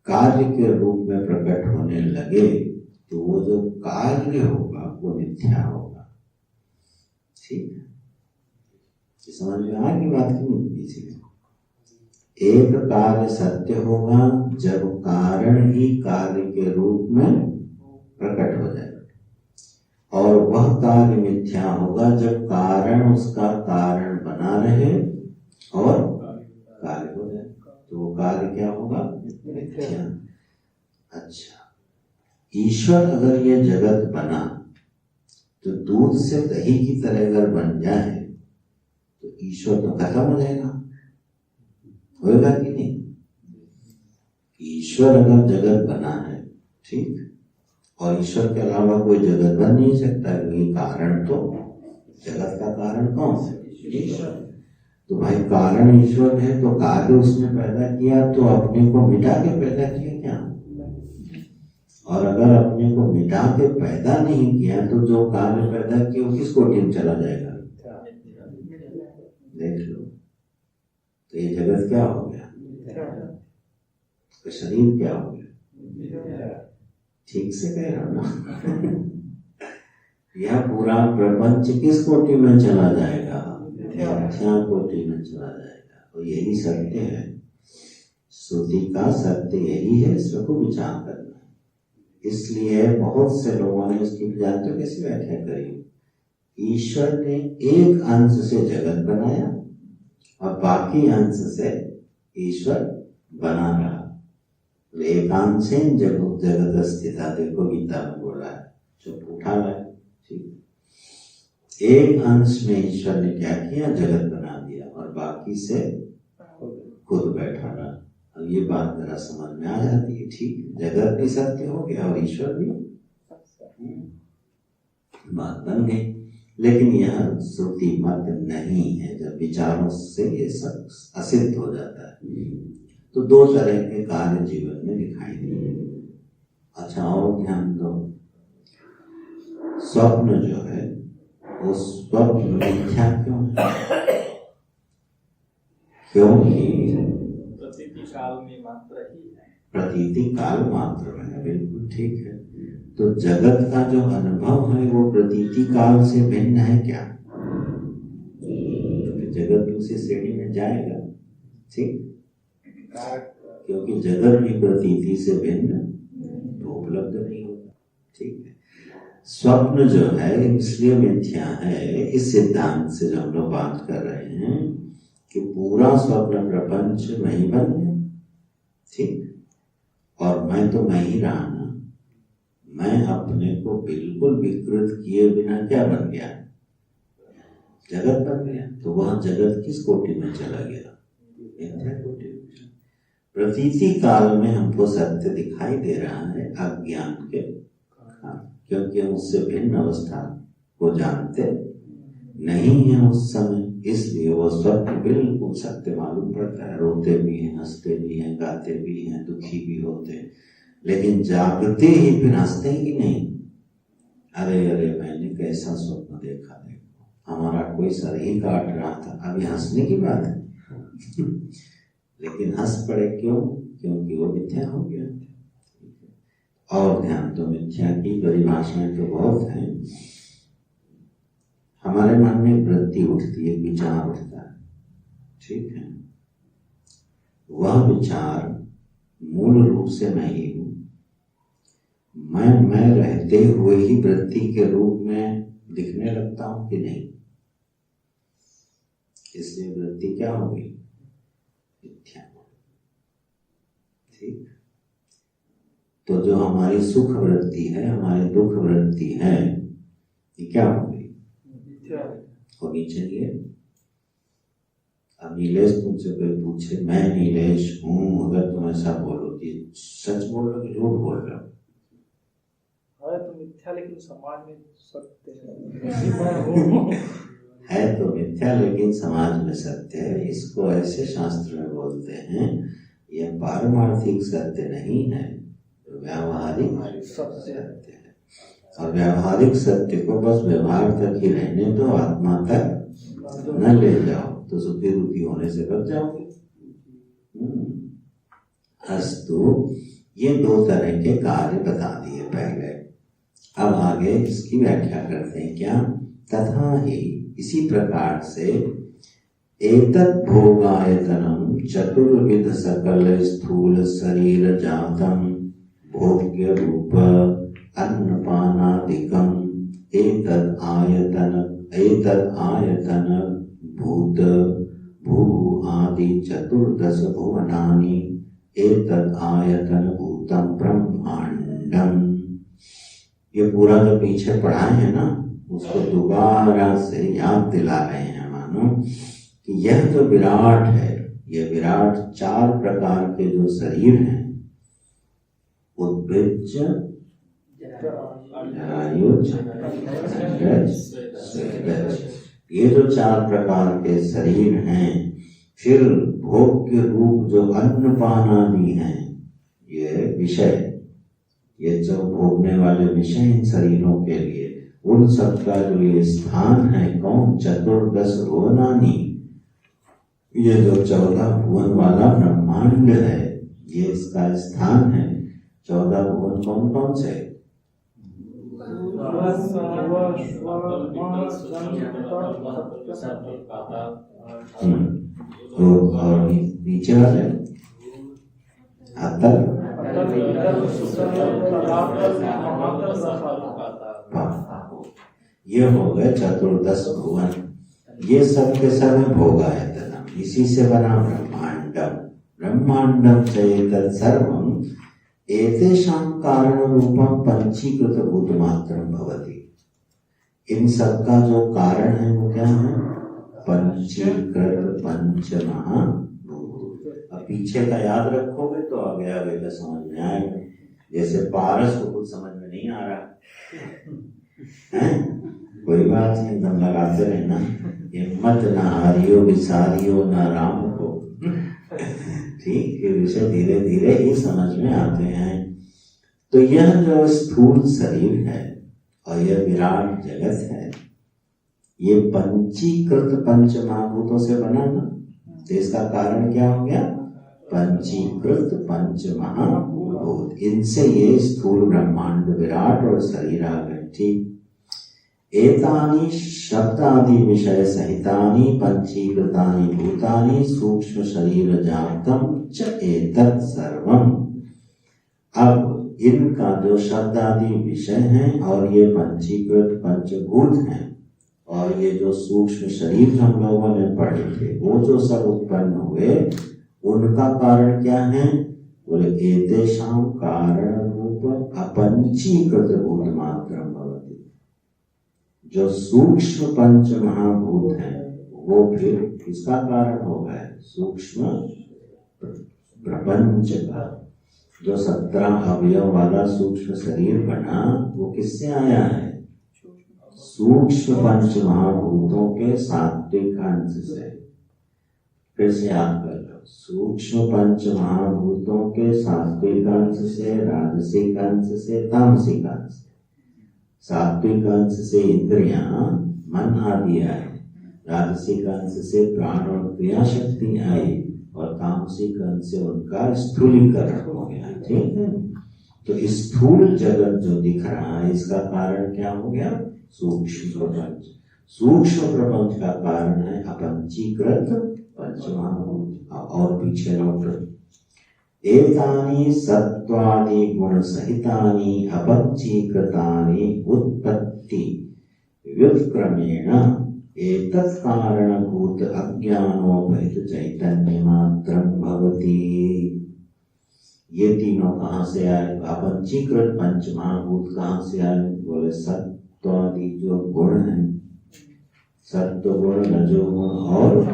कार्य के रूप में प्रकट होने लगे तो वो जो कार्य होगा वो मिथ्या होगा। ठीक है, समझ में आ गई बात की नहीं? इसीलिए एक कार्य सत्य होगा जब कारण ही कार्य के रूप में प्रकट हो जाए, और वह कार्य मिथ्या होगा जब कारण उसका कारण बना रहे और कार्य हो जाए। तो वो कार्य क्या होगा? मिथ्या। अच्छा, ईश्वर अगर ये जगत बना तो दूध से दही की तरह अगर बन जाए तो ईश्वर तो खत्म हो जाएगा, होएगा कि नहीं? ईश्वर अगर जगत बना है, ठीक, और ईश्वर के अलावा कोई जगत बन नहीं सकता, क्योंकि कारण तो जगत का कारण कौन है? ईश्वर। तो भाई कारण ईश्वर है तो कार्य उसने पैदा किया तो अपने को मिटा के पैदा किया क्या? और अगर अपने को मिटा के पैदा नहीं किया तो जो कार्य पैदा किया वो किस कोटि में चला जाएगा? देख लो, तो ये जगत क्या हो गया? तो शरीर क्या हो गया? ठीक से कह रहा हूं ना? यह पूरा प्रपंच किस कोटि में चला जाएगा? मिथ्या कोटि में चला जाएगा। तो यही सत्य है, श्रुति का सत्य यही है, इसको विचार करना। इसलिए बहुत से लोगों ने इसकी जानते कैसी व्याख्या करी? ईश्वर ने एक अंश से जगत बनाया और बाकी अंश से ईश्वर बना रहा। एकांशेन जगत स्थिता, देखो गीता में बोला है, जो उठा है, ठीक। एक अंश में ईश्वर ने क्या किया? जगत बना दिया और बाकी से खुद बैठा रहा। अब ये बात जरा समझ में आ जाती है, ठीक, जगत भी सत्य हो गया और ईश्वर भी, बात बन गई। लेकिन यह श्रुति मत नहीं है, जब विचारों से ये सब असिद्ध हो जाता है। तो दो तरह के कार्य जीवन में दिखाई देते। अच्छा, और ध्यान दो, स्वप्न जो है वो स्वप्न मिथ्या क्यों है? क्योंकि प्रतीति काल में मात्र ही है, प्रतीति काल मात्र है, बिल्कुल ठीक है। तो जगत का जो अनुभव है वो प्रतीति काल से भिन्न है क्या? तो जगत उसी श्रेणी में जाएगा, ठीक, क्योंकि जगत भी प्रतीति से भिन्न तो उपलब्ध नहीं होगा, ठीक है। स्वप्न जो है इसलिए मिथ्या है, इस सिद्धांत से जो हम लोग बात कर रहे हैं कि पूरा स्वप्न प्रपंच मैं ही बन गया, ठीक, और मैं तो मैं ही रहा ना। मैं अपने को बिल्कुल विकृत किए बिना क्या बन गया? जगत बन गया। तो वह जगत किस कोटि में चला गया? मिथ्या कोटि में। प्रतीति काल में हमको सत्य दिखाई दे रहा है अज्ञान के, क्योंकि हम उससे भिन्न अवस्था को जानते नहीं है उस समय, इसलिए वो स्वप्न बिल्कुल सत्य मालूम पड़ता है। रोते भी हैं, हंसते भी हैं, गाते भी हैं, दुखी भी होते हैं, लेकिन जागते ही फिर हंसते हैं कि नहीं? अरे अरे मैंने कैसा स्वप्न देखा, देखो हमारा कोई सर ही काट रहा था। अभी हंसने की बात है लेकिन हंस पड़े, क्यों? क्योंकि वो मिथ्या हो गया। और ध्यान तो मिथ्या की परिभाषाएं तो बहुत हैं। हमारे मन में वृत्ति उठती है, विचार उठता है, ठीक है, वह विचार मूल रूप से मैं ही हूँ। मैं रहते हुए ही वृत्ति के रूप में दिखने लगता हूं कि नहीं, इसलिए वृत्ति क्या हो गई, मिथ्या। ठीक। तो जो हमारी सुख वृत्ति है, हमारी दुख वृत्ति है, ये क्या हो गई, होनी चाहिए। अब नीलेश तुमसे कोई पूछे, मैं नीलेश हूं, अगर तुम ऐसा बोलो कि सच बोल रहे हो कि झूठ बोल रहे हो,
तो मिथ्या लेकिन समाज में सत्य
है तो मिथ्या लेकिन समाज में सत्य है। इसको ऐसे शास्त्र में बोलते हैं, यह पारमार्थिक सत्य नहीं है, व्यावहारिक सत्य है। और व्यावहारिक सत्य को बस व्यवहार तक ही रहने दो, आत्मा तक न ले जाओ, तो सुखी दुखी होने से बच जाओगे। अस्तु, ये दो तरह के कार्य बता दिए पहले। अब आगे इसकी व्याख्या करते हैं। क्या? तथा ही, इसी प्रकार से, एतत् भोगायतनम चतुर्विध सकल स्थूल शरीर जातम भोग्य रूप अन्नपानादिकम एतद् आयतन भूत भू आदि चतुर्दश भुवनानि एतद् आयतन भूतम ब्रह्मांडम। ये पूरा जो पीछे पढ़ाए हैं ना, उसको दोबारा से याद दिला रहे हैं मानो कि यह जो विराट है, ये विराट चार प्रकार के जो शरीर हैं, उद्भिज, जरायुज, अंडज, स्वेदज, ये जो चार प्रकार के शरीर हैं, फिर भोग्य रूप जो अन्नपानादि हैं, ये विषय, ये जो भोगने वाले विषय इन शरीरों के लिए, उन सबका जो ये स्थान है, कौन? चतुर्दश भुवनानि, ये जो 14 भुवन वाला ब्रह्मांड है, ये इसका स्थान है। 14 भुवन कौन कौन से? तो और नीचे वाले अतल, ये हो गए चतुर्दश भुवन। ये सब के सब भोगायतनम, इसी से बना ब्रह्मांडम। ब्रह्मांडम चेतत् सर्वम एतेषां कारण रूपम पंचीकृत भूत मात्रम भवति। इन सब का जो कारण है वो क्या है? पंचीकृत पंच महाभूत। अब पीछे का याद रखोगे तो आगे आगे का समझ में आएगा। जैसे पारस को कुछ समझ में नहीं आ रहा है, कोई बात नहीं, एकदम लगाते रहना। हिम्मत न हारियो विसारियो न राम को। ठीक, ये विषय धीरे धीरे ही समझ में आते हैं। तो यह जो स्थूल शरीर है और यह विराट जगत है, ये पंचीकृत पंच महाभूतों से बना ना, तो इसका कारण क्या हो गया? पंचीकृत पंच महाभूत। इनसे ये स्थूल ब्रह्मांड विराट और शरीर आ गए। ठीक। एतानि शब्दादि विषय सहितानि पंचीकृतानि भूतानि सूक्ष्म शरीर जातम च एतत् सर्वम। अब इनका जो शब्दादि विषय हैं और ये पंचीकृत पंचभूत हैं और ये जो सूक्ष्म शरीर हम लोगों ने पढ़े थे, वो जो सब उत्पन्न हुए, उनका कारण क्या है? बोले एतेषां कारण रूप अपंचीकृत भूत मात्रम भवति। जो सूक्ष्म पंच महाभूत हैं वो फिर किसका कारण हो गए? सूक्ष्म प्रपंच का। जो 17 अवयव वाला सूक्ष्म शरीर बना वो किससे आया है? सूक्ष्म पंच महाभूतों के सात्विक अंश से। फिर से याद कर लो, सूक्ष्म पंच महाभूतों के सात्विक अंश से, राजसिक अंश से, तामसिक अंश से। सात्विक अंश से इंद्रियां, मन आदि आए, राजसिक अंश से प्राण और क्रिया शक्ति आई और तामसिक अंश से उनका स्थूलीकरण हो गया। ठीक है। तो स्थूल जगत जो दिख रहा है, इसका कारण क्या हो गया? सूक्ष्म प्रपंच। सूक्ष्म प्रपंच का कारण है अपंचीकृत पंचमहाभूत। और पीछे लौट, एतानि सत्वादि गुण सहितानि अपंचीकृतानि उत्पत्ति व्युत्क्रमेण एतत् कारणभूत अज्ञानोपहित चैतन्य मात्रं भवति। ये तीनों कहाँ से आए? अपंचीकृत पंच महाभूत कहाँ से आए? बोले सत्वादि जो गुण है, सत्व गुण, रजो गुण और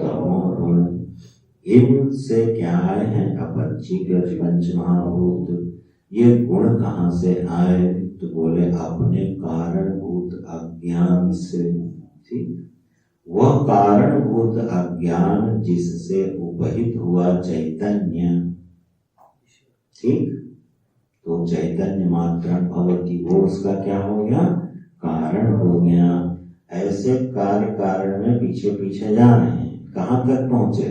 तमो गुण, इनसे क्या आए हैं? अपंचीकृत पंच महाभूत। ये गुण कहाँ से आए? तो बोले अपने कारणभूत अज्ञान से। ठीक, वह कारणभूत अज्ञान जिससे उपहित हुआ चैतन्य, ठीक, तो चैतन्य मात्र भवति, वो उसका क्या हो गया? कारण हो गया। ऐसे कार्य कारण में पीछे पीछे जा रहे हैं, कहाँ तक पहुंचे?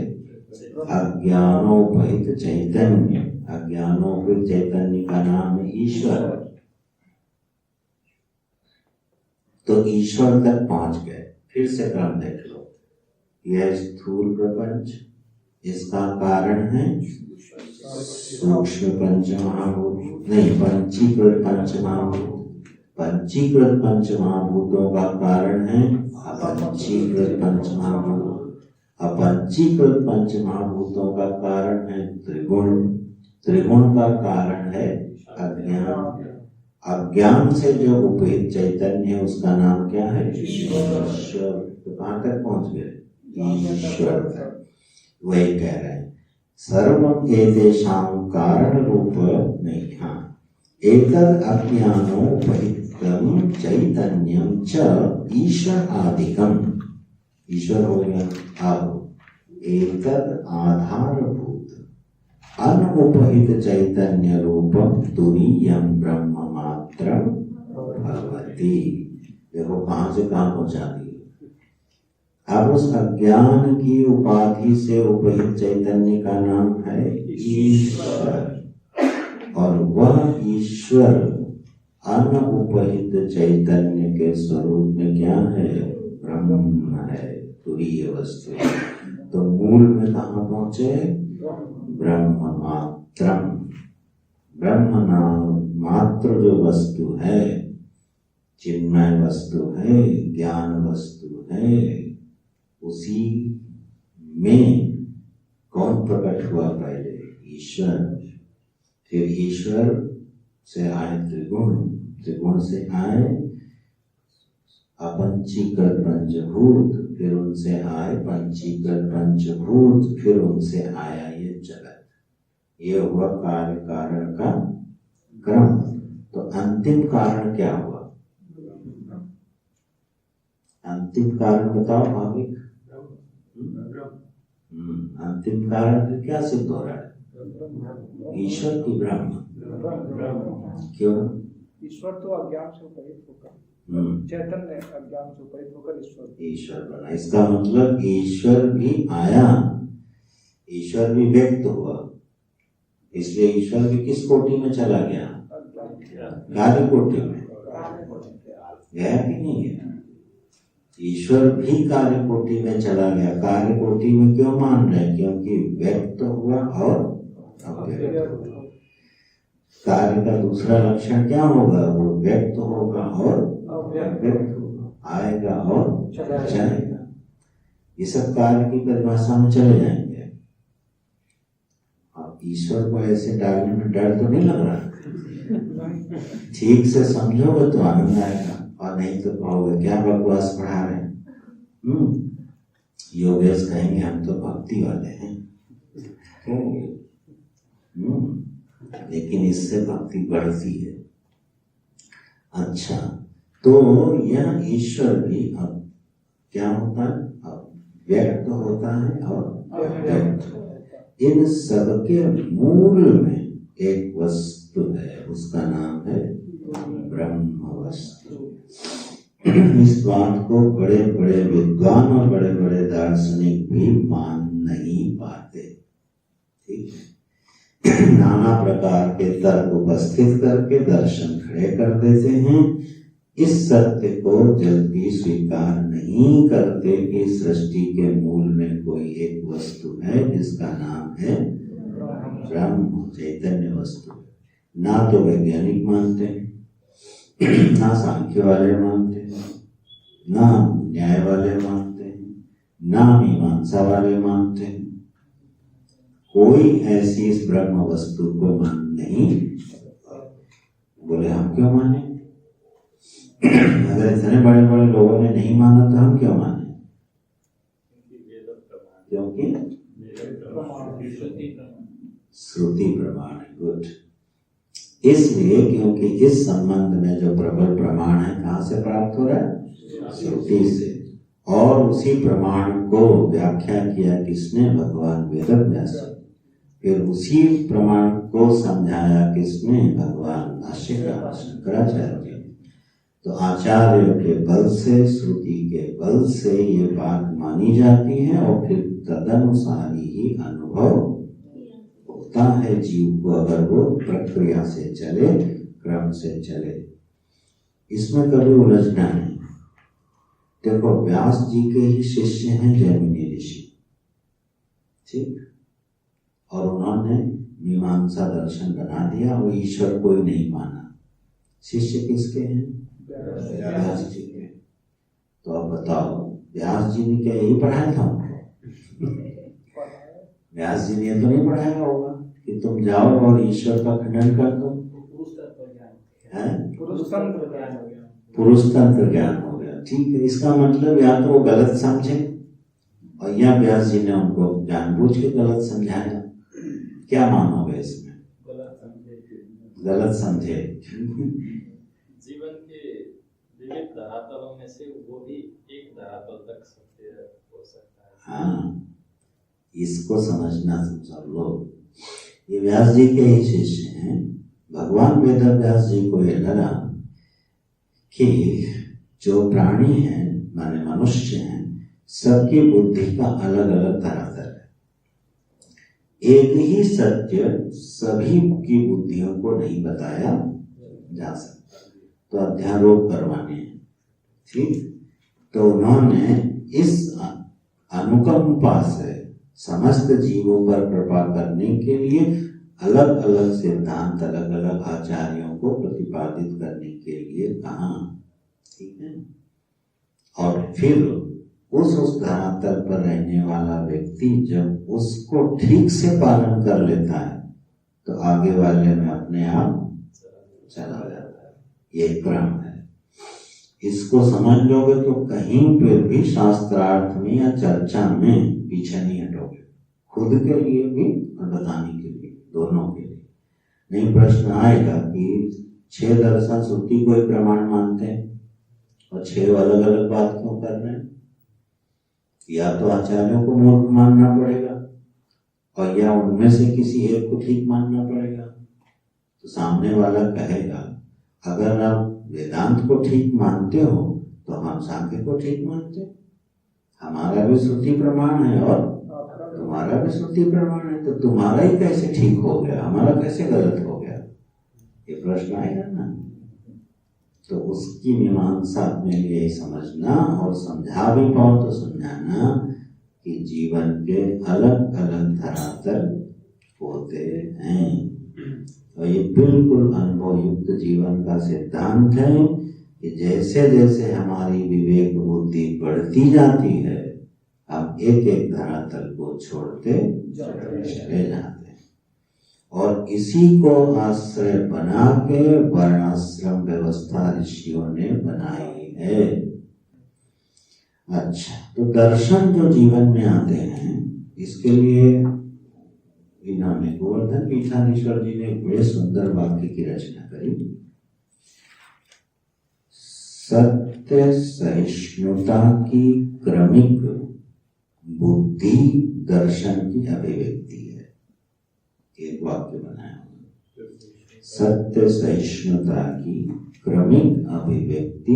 अज्ञानोपहित चैतन्य। अज्ञानोपहित चैतन्य का नाम है ईश्वर। तो ईश्वर तक पहुंच गए। फिर से क्रम देख लो। यह स्थूल प्रपंच, इसका कारण है सूक्ष्म पंच महाभूत, नहीं, पंचीकृत पंच महाभूत। पंचीकृत पंच महाभूतों का कारण है अपंचीकृत पंच महाभूत। अपंचीकृत पंच महाभूतों का कारण है त्रिगुण। त्रिगुण का कारण है अज्ञान। अज्ञान से जो उपहित चैतन्य है उसका नाम क्या है? ईश्वर। तो कहाँ तक पहुंच गए? ईश्वर तक। वही कह रहे हैं सर्वम एतेषां कारण रूप नहीं, हाँ, एतद् अज्ञानोपहितं चैतन्यं च ईश्वर आदिकम। ईश्वर हो गया। अब एतद् आधारभूत अनुपहित चैतन्य रूपम तुरीयं ब्रह्म मात्रं भवति। देखो कहाँ से कहाँ पहुंचा दी। अब उस अज्ञान की उपाधि से उपहित चैतन्य का नाम है ईश्वर, और वह ईश्वर अनुपहित चैतन्य के स्वरूप में क्या है? ब्रह्म है, तुरीय वस्तु। तो मूल में कहाँ पहुंचे? ब्रह्म मात्रम। ब्रह्म नाम मात्र जो वस्तु है, चिन्मय वस्तु है, ज्ञान वस्तु है, उसी में कौन प्रकट हुआ? पहले ईश्वर, फिर ईश्वर से आए त्रिगुण, त्रिगुण से आए अपंचीकृत पंचभूत, फिर उनसे आए पंचीकृत पंचभूत, फिर उनसे आया ये जगत। ये हुआ कार्य कारण का क्रम। तो अंतिम कारण क्या हुआ? अंतिम कारण बताओ भाविक। अंतिम कारण फिर क्या सिद्ध हो रहा है? ईश्वर की ब्रह्म। क्यों?
ईश्वर तो अज्ञान से उपहित होकर, चैतन्य अज्ञान से उपहित होकर ईश्वर
बना। इसका मतलब ईश्वर भी आया, ईश्वर भी व्यक्त हुआ। इसलिए ईश्वर भी किस कोटि में चला गया? कार्य कोटि में। गया कि नहीं गया? ईश्वर भी कार्य कोटि में चला गया। कार्य कोटि में क्यों मान रहे? क्योंकि व्यक्त हुआ और अव्यक्त हुआ। कार्य का दूसरा लक्षण क्या होगा? वो व्यक्त होगा और अव्यक्त होगा, आएगा और जाएगा। ये सब कार्य की परिभाषा में चले जाएंगे। अब ईश्वर को ऐसे डालने में डर तो नहीं लग रहा? ठीक से समझोगे तो आनंद आएगा, और नहीं तो कहोगे क्या बकवास पढ़ा रहे हैं। योगेश कहेंगे हम तो भक्ति वाले हैं। लेकिन इससे भक्ति बढ़ती है। अच्छा, तो यह ईश्वर भी अब क्या होता है? अब व्यक्त होता है और अव्यक्त। इन सबके मूल में एक वस्तु है, उसका नाम है ब्रह्म वस्तु। इस बात को बड़े बड़े विद्वान और बड़े बड़े दार्शनिक भी मान नहीं पाते। ठीक है, नाना प्रकार के तर्क उपस्थित करके दर्शन खड़े कर देते हैं। इस सत्य को जल्दी स्वीकार नहीं करते कि सृष्टि के मूल में कोई एक वस्तु है जिसका नाम है ब्रह्म, चैतन्य वस्तु। ना तो वैज्ञानिक मानते हैं, ना सांख्य वाले मानते हैं, ना हम न्याय वाले मानते हैं, ना मीमांसा वाले मानते हैं। कोई ऐसी इस ब्रह्म वस्तु को मान नहीं। बोले हम क्यों माने? अगर इतने बड़े बड़े लोगों ने नहीं माना तो हम क्यों माने? क्योंकि श्रुति प्रमाण है। गुड। इसलिए क्योंकि इस संबंध में जो प्रबल प्रमाण है कहाँ से प्राप्त हो रहा है? श्रुति से। और उसी प्रमाण को व्याख्या किया किसने? भगवान वेदव्यास। फिर उसी प्रमाण को समझाया किसने? भगवान भाष्यकार शंकराचार्य। तो आचार्य के बल से, श्रुति के बल से ये बात मानी जाती है और फिर तदनुसार ही अनुभव होता है जीव को, अगर वो प्रक्रिया से चले, क्रम से चले। इसमें कभी उलझना नहीं। देखो, व्यास जी के ही शिष्य हैं जैमिनी ऋषि, ठीक? और उन्होंने मीमांसा दर्शन बना दिया और ईश्वर को ही नहीं माना। शिष्य किसके हैं? व्यास जी के। तो अब बताओ, व्यास जी ने क्या यही पढ़ाया था उनको? व्यास जी ने तो नहीं पढ़ाया होगा कि तुम जाओ और ईश्वर का खंडन कर दो। पुरुष तंत्र ज्ञान हो गया, ठीक है। इसका मतलब या तो वो गलत समझे और या व्यास जी ने उनको जानबूझ के गलत समझाया। क्या मानोगे इसमें? गलत समझे।
जीवन के विविध धरातलों में से वो भी एक धरातल तक सत्य हो सकता है।
हाँ, इसको समझना सब लोग। ये व्यास जी के ही शिष्य हैं। भगवान वेदव्यास जी को ये लगा कि जो प्राणी हैं, माने मनुष्य हैं, सबकी बुद्धि का अलग अलग धरातल है। एक ही सत्य सभी की बुद्धियों को नहीं बताया जा सकता, तो अध्यारोप करवाने हैं, ठीक? तो उन्होंने इस अनुकंपा से समस्त जीवों पर कृपा करने के लिए अलग अलग सिद्धांत, अलग अलग आचार्यों को प्रतिपादित करने के लिए कहा, ठीक है? और फिर उस धरातल पर रहने वाला व्यक्ति जब उसको ठीक से पालन कर लेता है तो आगे वाले में अपने आप चला जाता है। ये क्रम है। इसको समझ लोगे तो कहीं पे भी शास्त्रार्थ में या चर्चा में पीछे नहीं हटोगे, खुद के लिए भी और बताने के लिए, दोनों के लिए। नहीं प्रश्न आएगा कि 6 दर्शन श्रुति को ही प्रमाण मानते हैं और 6 अलग अलग बात क्यों कर रहे हैं? या तो आचार्यों को मूर्ख मानना पड़ेगा और या उनमें से किसी एक को ठीक मानना पड़ेगा। तो सामने वाला कहेगा, अगर आप वेदांत को ठीक मानते हो तो हम सांख्य को ठीक मानते हैं। हमारा भी श्रुति प्रमाण है और तुम्हारा भी श्रुति प्रमाण है, तो तुम्हारा ही कैसे ठीक हो गया, हमारा कैसे गलत हो गया? ये प्रश्न आएगा ना। तो उसकी मीमांसा अपने लिए समझना और समझा भी पाओ तो समझाना कि जीवन के अलग अलग धरातल होते हैं। और ये बिल्कुल अनुभव युक्त जीवन का सिद्धांत है कि जैसे जैसे हमारी विवेक बुद्धि बढ़ती जाती है, हम एक एक धरातल को छोड़ते चले जाते हैं। और इसी को आश्रय बना के वर्णाश्रम व्यवस्था ऋषियों ने बनाई है। अच्छा, तो दर्शन जो जीवन में आते हैं, इसके लिए इन्होंने गोवर्धन पीठाधीश्वर जी ने एक बड़े सुंदर वाक्य की रचना करी। सत्य सहिष्णुता की क्रमिक बुद्धि दर्शन की अभिव्यक्ति है। एक वाक्य बनाया, सत्य सहिष्णुता की क्रमिक अभिव्यक्ति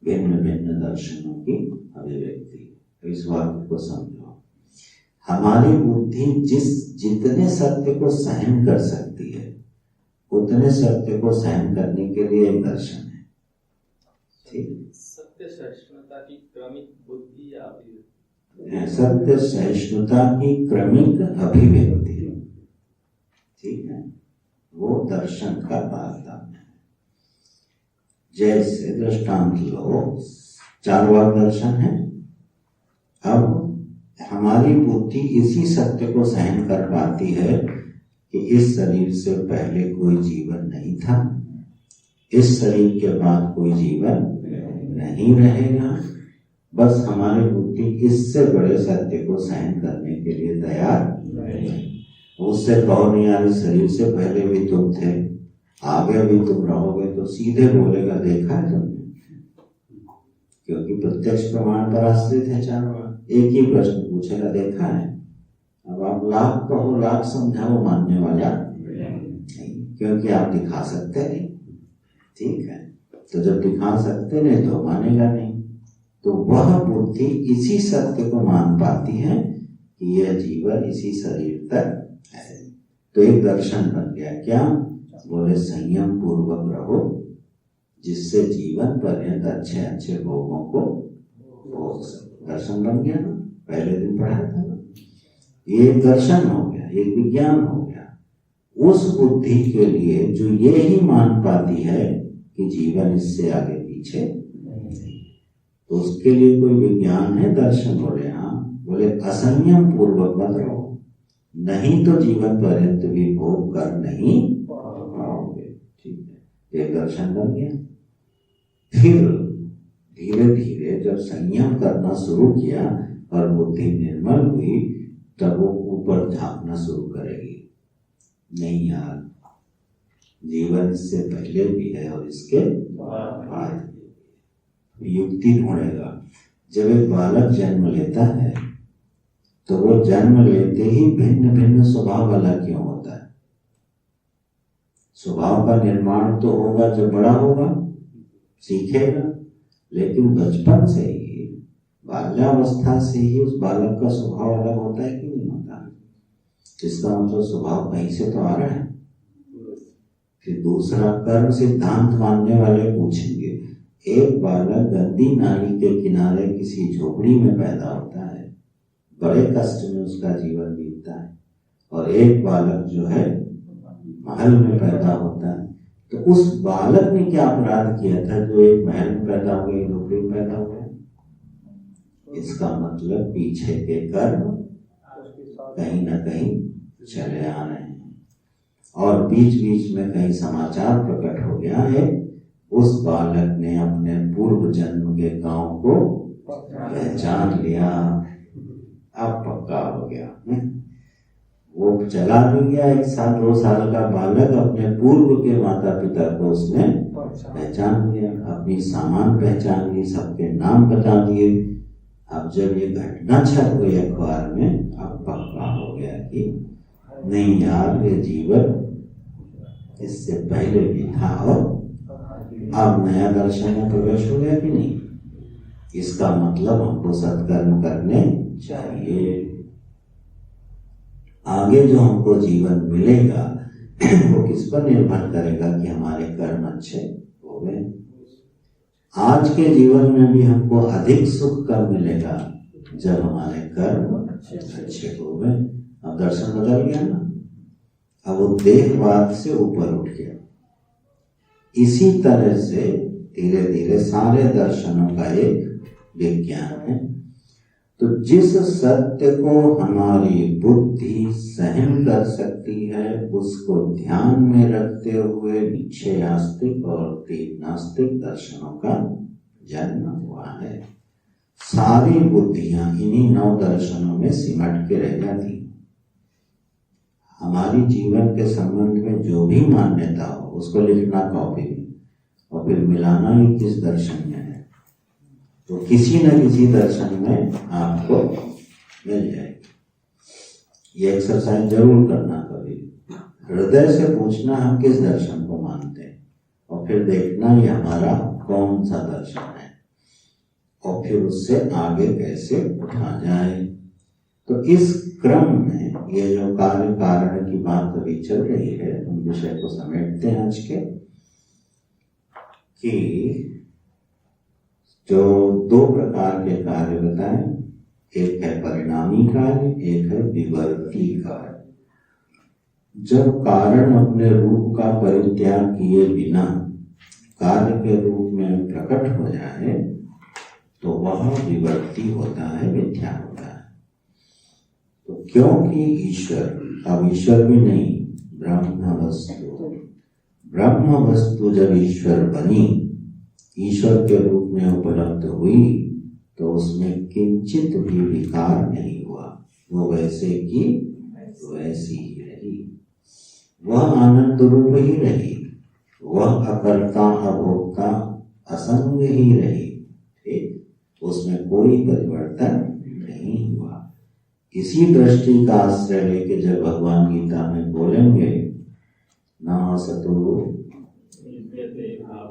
भिन्न भिन्न दर्शनों की अभिव्यक्ति। इस वाक्य को समझो। हमारी बुद्धि जितने सत्य को सहन कर सकती है, उतने सत्य को सहन करने के लिए एक दर्शन है, ठीक?
सत्य सहिष्णुता की क्रमिक बुद्धि या
सत्य सहिष्णुता की क्रमिक अभिव्यक्ति, ठीक है? वो दर्शन का तारतम्य है। जैसे दृष्टांत लो, चार्वाक दर्शन है। अब हमारी बुद्धि इसी सत्य को सहन कर पाती है कि इस शरीर से पहले कोई जीवन नहीं था, इस शरीर के बाद कोई जीवन नहीं रहेगा। बस हमारी बुद्धि इससे बड़े सत्य को सहन करने के लिए तैयार नहीं। उससे कहो नहीं यार, इस शरीर से पहले भी तुम थे, आगे भी तुम रहोगे, तो सीधे बोलेगा देखा है तुमने, क्योंकि प्रत्यक्ष प्रमाण पर आश्रित है चार्वाक। एक ही प्रश्न पूछेगा देखा है। अब आप लाख कहो, लाख समझाओ, मानने वाला नहीं, क्योंकि आप दिखा सकते नहीं। ठीक है, तो जब दिखा सकते नहीं तो मानेगा नहीं। तो वह बुद्धि इसी सत्य को मान पाती है कि यह जीवन इसी शरीर तक है। तो एक दर्शन बन गया। क्या बोले? संयम पूर्वक रहो, जिससे जीवन पर्यंत अच्छे अच्छे भोगों को भोग सको। दर्शन बन गया ना, पहले दिन पढ़ा था ना। ये एक दर्शन हो गया, एक विज्ञान हो गया उस बुद्धि के लिए जो ये ही मान पाती है कि जीवन इससे आगे पीछे नहीं। तो उसके लिए कोई विज्ञान है, दर्शन बोले। हाँ, बोले असंयम पूर्वक मत रहो, नहीं तो जीवन पर्यंत भी भोग कर नहीं पाओगे। ठीक है, एक दर्शन बन गया। फिर धीरे धीरे जब संयम करना शुरू किया और बुद्धि निर्मल हुई, तब वो ऊपर झांकना शुरू करेगी। नहीं यार, जीवन इससे पहले भी है और इसके बाद युक्ति ढूंढेगा। जब एक बालक जन्म लेता है तो वो जन्म लेते ही भिन्न भिन्न स्वभाव वाला क्यों होता है? स्वभाव का निर्माण तो होगा जब बड़ा होगा, सीखेगा, लेकिन बचपन से ही, बाल्यावस्था से ही उस बालक का स्वभाव अलग होता है कि नहीं होता? इसका मतलब स्वभाव कहीं से तो आ रहा है। फिर दूसरा, कर्म सिद्धांत मानने वाले पूछेंगे, एक बालक गंदी नाली के किनारे किसी झोपड़ी में पैदा होता है, बड़े कष्ट में उसका जीवन बीतता है, और एक बालक जो है महल में पैदा होता है। तो उस बालक ने क्या अपराध किया था जो एक महल में पैदा हो गया, झोपड़ी में पैदा हो गया? इसका मतलब पीछे के कर्म कहीं ना कहीं चले आ रहे हैं, और बीच बीच में कहीं समाचार प्रकट हो गया है, उस बालक ने अपने पूर्व जन्म के गांव को पहचान लिया, अब पक्का हो गया। वो चला भी गया, 1 साल 2 साल का बालक अपने पूर्व के माता पिता को उसने पहचान लिया, अपनी सामान पहचान ली, सबके नाम बता दिए। अब जब ये घटना छप गई अखबार में, अब पक्का हो गया कि नहीं यार, ये जीवन इससे पहले भी था और अब नया दर्शन में प्रवेश हो गया कि नहीं? इसका मतलब हमको सत्कर्म करने चाहिए। आगे जो हमको जीवन मिलेगा वो किस पर निर्भर करेगा कि हमारे कर्म अच्छे हो गए। आज के जीवन में भी हमको अधिक सुख कब मिलेगा? जब हमारे कर्म अच्छे हो गए। अब दर्शन बदल गया ना, अब वो देहवाद से ऊपर उठ गया। इसी तरह से धीरे धीरे सारे दर्शनों का एक विज्ञान है। तो जिस सत्य को हमारी बुद्धि सहन कर सकती है, उसको ध्यान में रखते हुए नीचे आस्तिक और तीन नास्तिक दर्शनों का जन्म हुआ है। सारी बुद्धियां इन्हीं 9 दर्शनों में सिमट के रह जाती। हमारी जीवन के संबंध में जो भी मान्यता हो उसको लिखना कॉपी में, और फिर मिलाना ही किस दर्शन में है, तो किसी न किसी दर्शन में आपको मिल जाएगी। ये एक्सरसाइज जरूर करना कभी, हृदय से पूछना हम किस दर्शन को मानते हैं, और फिर देखना ये हमारा कौन सा दर्शन है, और फिर उससे आगे कैसे उठा जाए। तो इस क्रम में ये जो कार्य कारण की बात अभी चल रही है, उन विषय को समेटते हैं आज के, कि जो 2 प्रकार के कार्य बताएं, एक है परिणामी कार्य, एक है विवर्ती कार्य। जब कारण अपने रूप का परित्याग किए बिना कार्य के रूप में प्रकट हो जाए, तो वह विवर्ती होता है, मिथ्या होता है। तो क्योंकि ईश्वर, अब ईश्वर भी नहीं, ब्रह्म वस्तु जब ईश्वर बनी, ईश्वर के रूप में उपलब्ध हुई, तो उसमें किंचित भी विकार नहीं हुआ, वो वैसे की वैसी ही रही, वह आनंद रूप ही रही, वह अकर्ता अभोक्ता असंग ही रही। ठीक, उसमें कोई परिवर्तन नहीं हुआ। इसी दृष्टि का आश्रय लेके जब भगवान गीता में बोलेंगे ना सतो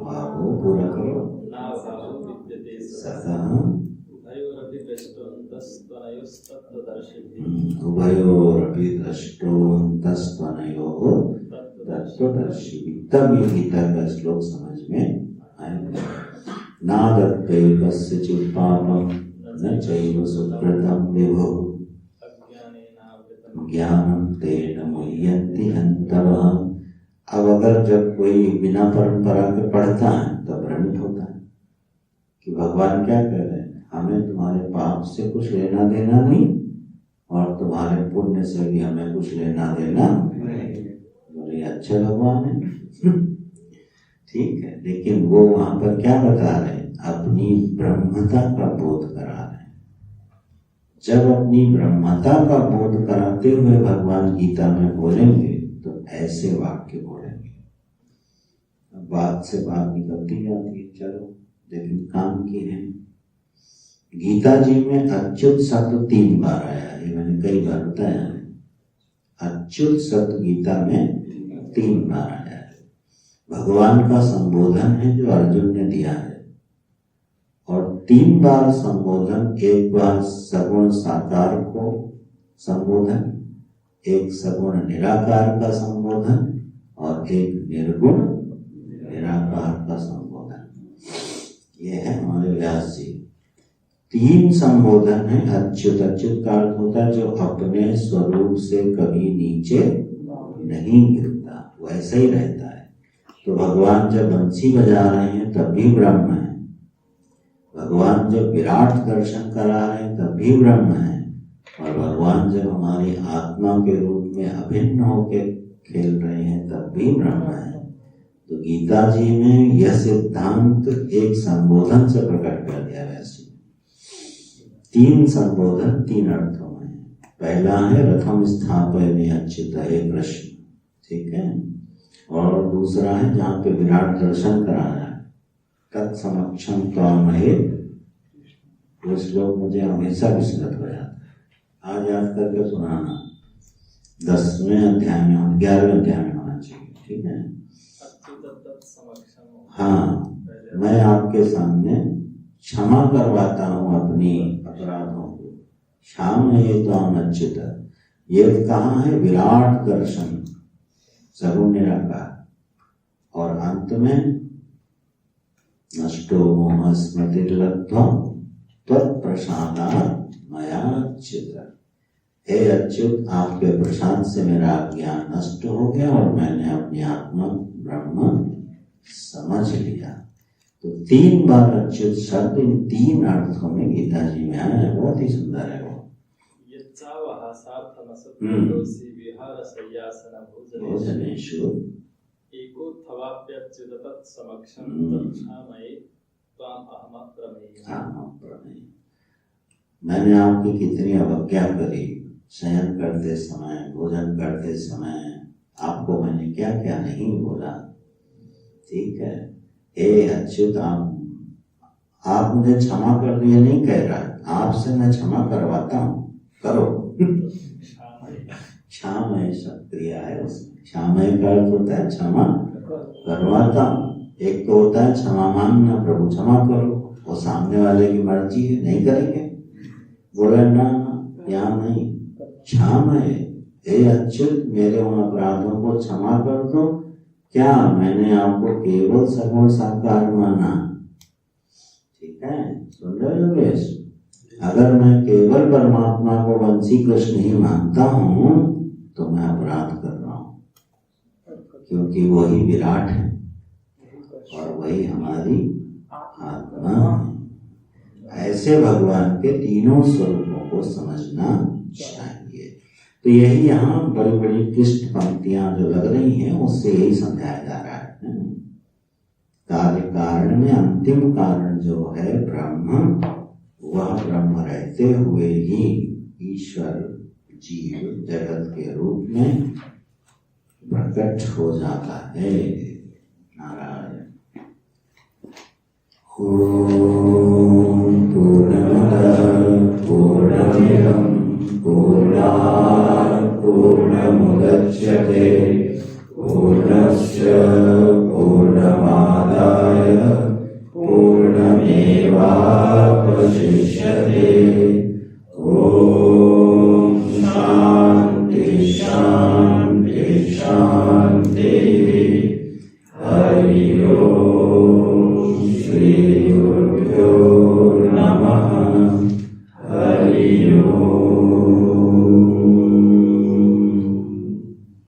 भावो, पूरा करो, सतः उभयोरपि दृष्टोऽन्तस्त्वनयोः तत्त्वदर्शिभिः। तब ये गीता का श्लोक समझ में आएगा। ना दत्ते कस्यचित् पापं न चैव सुकृतं विभुः ज्ञानं तेन मुह्यन्ति हन्तवः। अब अगर जब कोई बिना परंपरा के पढ़ता है तो भ्रमित होता है कि भगवान क्या कह रहे हैं, हमें तुम्हारे पाप से कुछ लेना देना नहीं और तुम्हारे पुण्य से भी हमें कुछ लेना देना नहीं। बोले अच्छे भगवान है ठीक है, लेकिन वो वहां पर क्या बता रहे हैं, अपनी ब्रह्मता का बोध करा रहे हैं। जब अपनी ब्रह्मता का बोध कराते हुए भगवान गीता में बोलेंगे तो ऐसे वाक्य बोलेंगे। अब बात से बात निकलती जाती है, चलो लेकिन काम की है। गीता जी में अच्युत शब्द 3 बार आया है, ये मैंने कई बार बताया है। अच्युत शब्द गीता में 3 बार आया है। भगवान का संबोधन है जो अर्जुन ने दिया है, और 3 बार संबोधन, एक बार सगुण साकार को संबोधन, एक सगुण निराकार का संबोधन और एक निर्गुण निराकार का संबोधन। ये है हमारे व्यास जी। 3 संबोधन है। अच्युत, अच्युत का अर्थ होता है जो अपने स्वरूप से कभी नीचे नहीं गिरता, वैसा ही रहता है। तो भगवान जब बंसी बजा रहे हैं तब भी ब्रह्म है, भगवान जब विराट दर्शन करा रहे हैं तब भी ब्रह्म है, और भगवान जब हमारी आत्मा के रूप में अभिन्न होकर खेल रहे हैं तब भी ब्रह्म है। तो गीता जी में यह सिद्धांत एक संबोधन से प्रकट कर दिया। वैसे 3 संबोधन 3 अर्थों में। पहला है रथम स्थापयामि अच्युतये प्रश्न, ठीक है, और दूसरा है जहाँ पे विराट दर्शन कराना है, तत्समक्षम त्वामहे। वो श्लोक मुझे हमेशा विस्मृत हो जाता है, आज याद करके सुनाना। 10वें अध्याय में, 11वें अध्याय में होना चाहिए, ठीक है। हाँ, मैं आपके सामने क्षमा करवाता हूँ अपनी अपराधों को। क्षमा ये तो अच्युत, ये कहाँ है, विराट दर्शन, सगुण निराकार, और अंत में नष्टो मोह स्मृतिर्लब्ध्वं त्वत्प्रसादात् मया अच्युत। हे अच्युत, आपके प्रसाद से मेरा ज्ञान नष्ट हो गया और मैंने अपनी आत्मा ब्रह्म समझ लिया। तो 3 बार अच्युत शब्द इन 3 अर्थों में गीता जी में आया है, बहुत ही सुंदर है वो। भोजनेषु
एको थवाप्यच्युत तत्समक्षं तत्क्षामये त्वां अहम प्रमेयः।
मैंने आपकी कितनी अवज्ञा करी, शयन करते समय, भोजन करते समय आपको मैंने क्या क्या नहीं बोला, ठीक है। हे अच्युत, आप मुझे क्षमा कर दिए नहीं कह रहा, आपसे मैं क्षमा करवाता हूँ, करो। क्षामय क्रिया है उसमें। क्षामय का अर्थ होता है क्षमा करवाता हूँ। एक तो होता है क्षमा मांगना, प्रभु क्षमा करो, वो सामने वाले की मर्जी है, नहीं करेंगे, बोले ना यहाँ नहीं। क्षामय, हे अच्युत, मेरे उन अपराधों को क्षमा कर दो। क्या मैंने आपको केवल सगुण साकार माना, ठीक है, सुन रहे हो योगेश? अगर मैं केवल परमात्मा को वंशी कृष्ण ही मानता हूँ तो मैं अपराध कर रहा हूँ, क्योंकि वही विराट है और वही हमारी आत्मा है। ऐसे भगवान के तीनों स्वरूपों को समझना चाहिए। तो यही यहाँ बड़ी बड़ी पृष्ठ पंक्तियां जो लग रही हैं उससे यही समझाया जा रहा है। कार्य कारण में अंतिम कारण जो है ब्रह्म, वह ब्रह्म रहते हुए ही ईश्वर जीव जगत के रूप में प्रकट हो जाता है। नारायण। ओम पूर्णमद पूर्णमिदं पूर्णात् पूर्णमुदच्यते पूर्णस्य पूर्णमादाय पूर्णमेवावशिष्यते। ओम शांति शांति शांति। हरि ओम। श्री गुरुभ्यो नमः। हरि ओम।